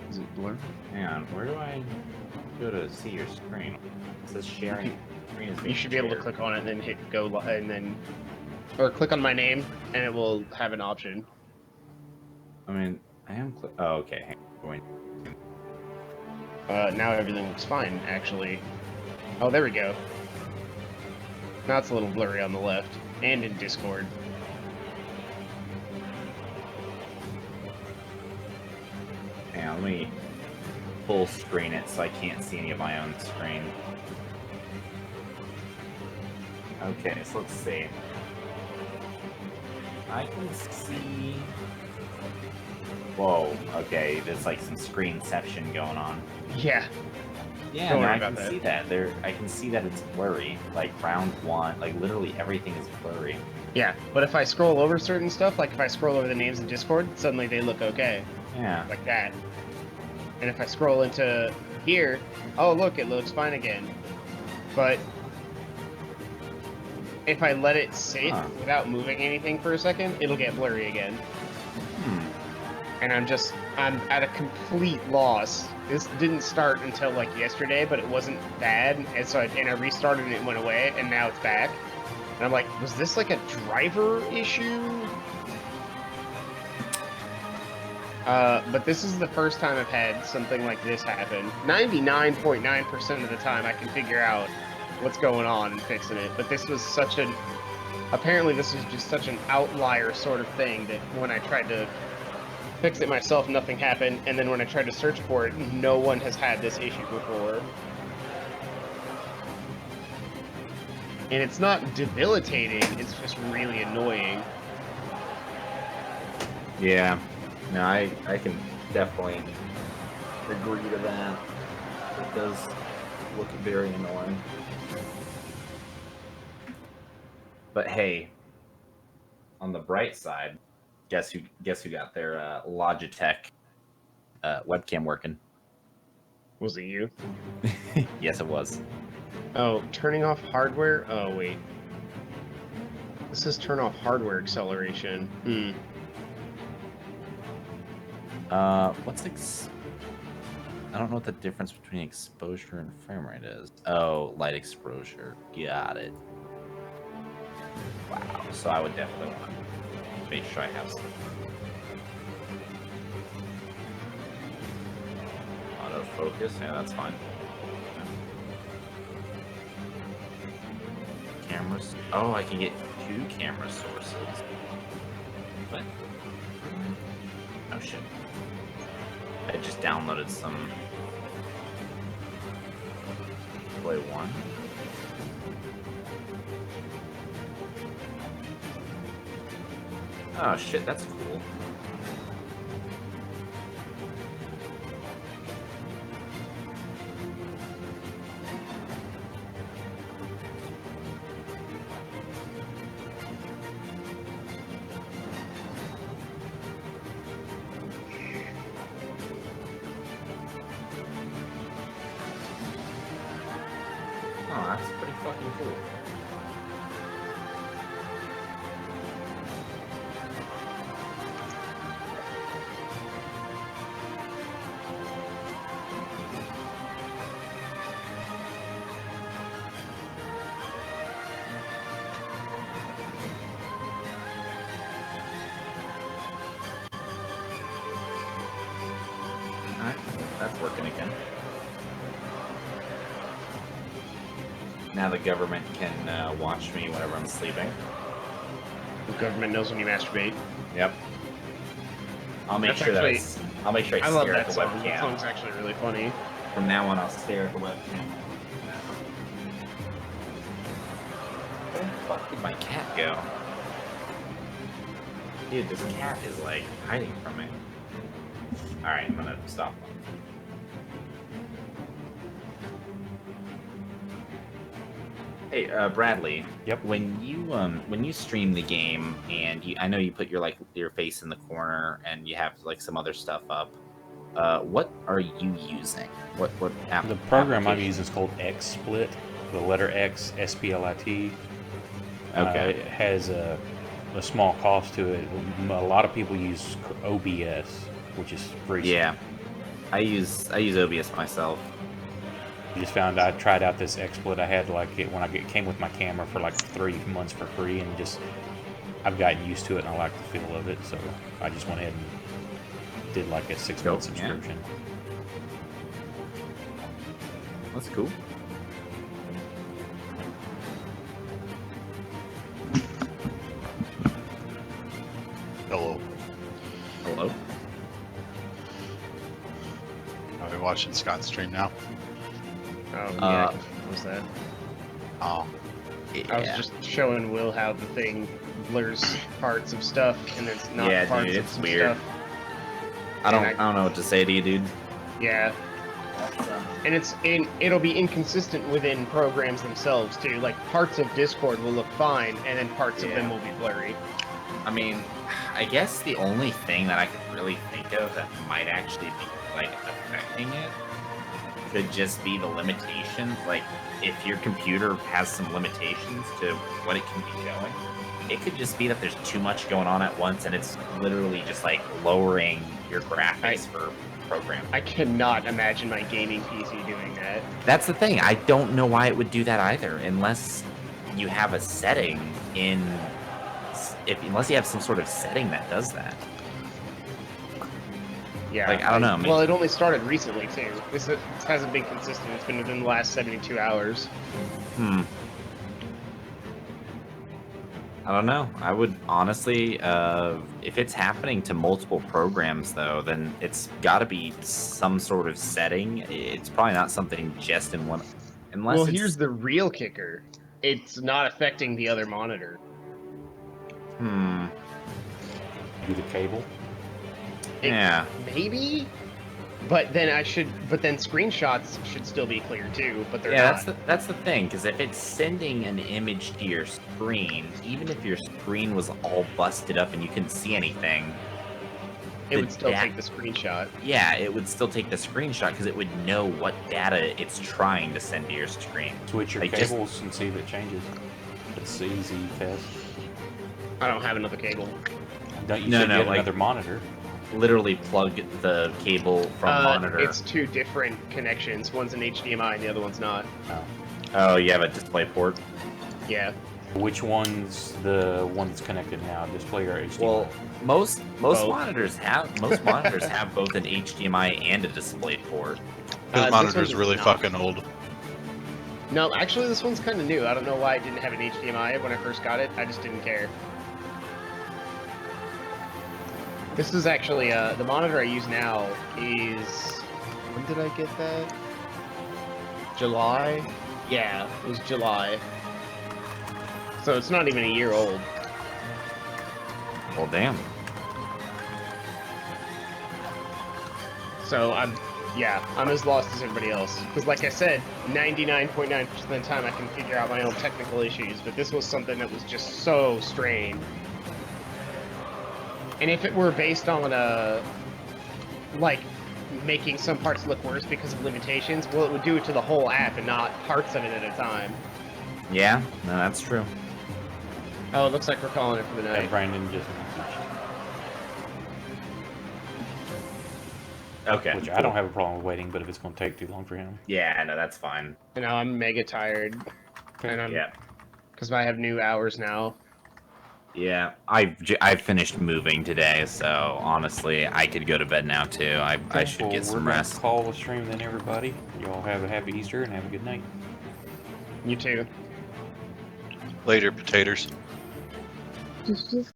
Is it blur? Hang on, where do I go to see your screen? It says sharing screen is being You should be able to shared. click on it and then hit go, and then, or click on my name, and it will have an option. I mean, I am. Oh, okay. Hang on. Going. Now everything looks fine, actually. Oh, there we go. Now it's a little blurry on the left, and in Discord. Hang on, let me. full screen it so I can't see any of my own screen. Okay, so let's see. I can see. Whoa. Okay, there's like some screenception going on. Yeah. Yeah, Don't no, worry I about can that. see that. I can see that it's blurry. Like round one, like literally everything is blurry. Yeah, but if I scroll over certain stuff, like if I scroll over the names in Discord, suddenly they look okay, Yeah. like that. And if I scroll into here, oh look, it looks fine again. But if I let it sit Huh. without moving anything for a second, it'll get blurry again. And I'm at a complete loss. This didn't start until like yesterday, but it wasn't bad, and so I restarted and it went away, and now it's back. And I'm like, was this like a driver issue? But this is the first time I've had something like this happen. 99.9% of the time I can figure out what's going on and fixing it. But this was apparently this was just such an outlier sort of thing that when I tried to fix it myself, nothing happened. And then when I tried to search for it, no one has had this issue before. And it's not debilitating, it's just really annoying. Yeah. No, I can definitely agree to that. It does look very annoying. But hey, on the bright side, guess who got their Logitech webcam working? Was it you? Yes, it was. Oh, turning off hardware? Oh, wait. This says turn off hardware acceleration. I don't know what the difference between exposure and frame rate is. Oh, light exposure. Got it. Wow. So I would definitely want to make sure I have some. Autofocus. Yeah, that's fine. Cameras. Oh, I can get 2 camera sources. What? Oh shit. I just downloaded some Play 1. Oh shit, that's cool. Oh, that's pretty fucking cool. Alright, that's working again. Now the government can watch me whenever I'm sleeping. The government knows when you masturbate. Yep. I'll make That's sure actually- I'll make sure I I love stare at that the song. That webcam. song's actually really funny. From now on, I'll stare at the webcam. Where the fuck did my cat go? Dude, this cat is like hiding from me. Alright, I'm gonna stop. Hey, Bradley. Yep. When you stream the game and I know you put your face in the corner and you have like some other stuff up. What are you using? What app? The program I'm application? using is called XSplit. The letter X, SPLIT. Okay. It has a small cost to it. A lot of people use OBS, which is free. Yeah, I use OBS myself. I just found I tried out this XSplit. I had like it when it came with my camera for like 3 months for free, and just I've gotten used to it and I like the feel of it. So I just went ahead and did like a 6-month Cool, yeah. subscription. That's cool. Hello. Hello. we watching Scott's stream now? Oh yeah, what was that? Oh, I was just showing Will how the thing blurs parts of stuff and it's not Yeah, parts dude, of it's some weird. stuff. I don't And know what to say to you, dude. Yeah. And it'll be inconsistent within programs themselves too. Like parts of Discord will look fine, and then parts of them will be blurry. I mean, I guess the only thing that I could really think of that might actually be like affecting it could just be the limitations. Like, if your computer has some limitations to what it can be showing, it could just be that there's too much going on at once, and it's literally just like lowering your graphics for programming. I cannot imagine my gaming PC doing that. That's the thing. I don't know why it would do that either, unless you have a setting in. Unless you have some sort of setting that does that. Yeah. Like, I don't know. Well, it only started recently too. This hasn't been consistent. It's been within the last 72 hours. I don't know. I would honestly, if it's happening to multiple programs, though, then it's got to be some sort of setting. It's probably not something just in one. Unless Well, it's... here's the real kicker. It's not affecting the other monitor. Do the cable. Yeah. Maybe? But then screenshots should still be clear too, but they're Yeah, not. that's the thing, because if it's sending an image to your screen, even if your screen was all busted up and you couldn't see anything, It would still take the screenshot. Yeah, it would still take the screenshot because it would know what data it's trying to send to your screen. Switch your Like, cables and see if it changes. It's an easy test. I don't have another cable. Don't you should get like, another monitor? Literally plug the cable from monitor. It's two different connections. One's an HDMI and the other one's not. Oh, you have a display port? Yeah. Which one's the one that's connected now? Display or HDMI? Well, most Both. monitors have have both an HDMI and a display port. This This monitor's one really does not. fucking old. No, actually, this one's kind of new. I don't know why I didn't have an HDMI when I first got it. I just didn't care. This is actually, the monitor I use now is... When did I get that? July? Yeah, it was July. So it's not even a year old. Well, damn. So I'm as lost as everybody else. Because like I said, 99.9% of the time I can figure out my own technical issues, but this was something that was just so strained. And if it were based on like, making some parts look worse because of limitations, well, it would do it to the whole app and not parts of it at a time. Yeah, no, that's true. Oh, it looks like we're calling it for the Hey, night. Brandon just... Okay. Which I don't have a problem with waiting, but if it's going to take too long for him. Yeah, no, that's fine. And now I'm mega tired. And I'm... Yeah. Because I have new hours now. Yeah, I finished moving today, so honestly, I could go to bed now too. I should Well, get some we're gonna rest. call the stream then, everybody. Y'all have a happy Easter and have a good night. You too. Later, potatoes. Did you just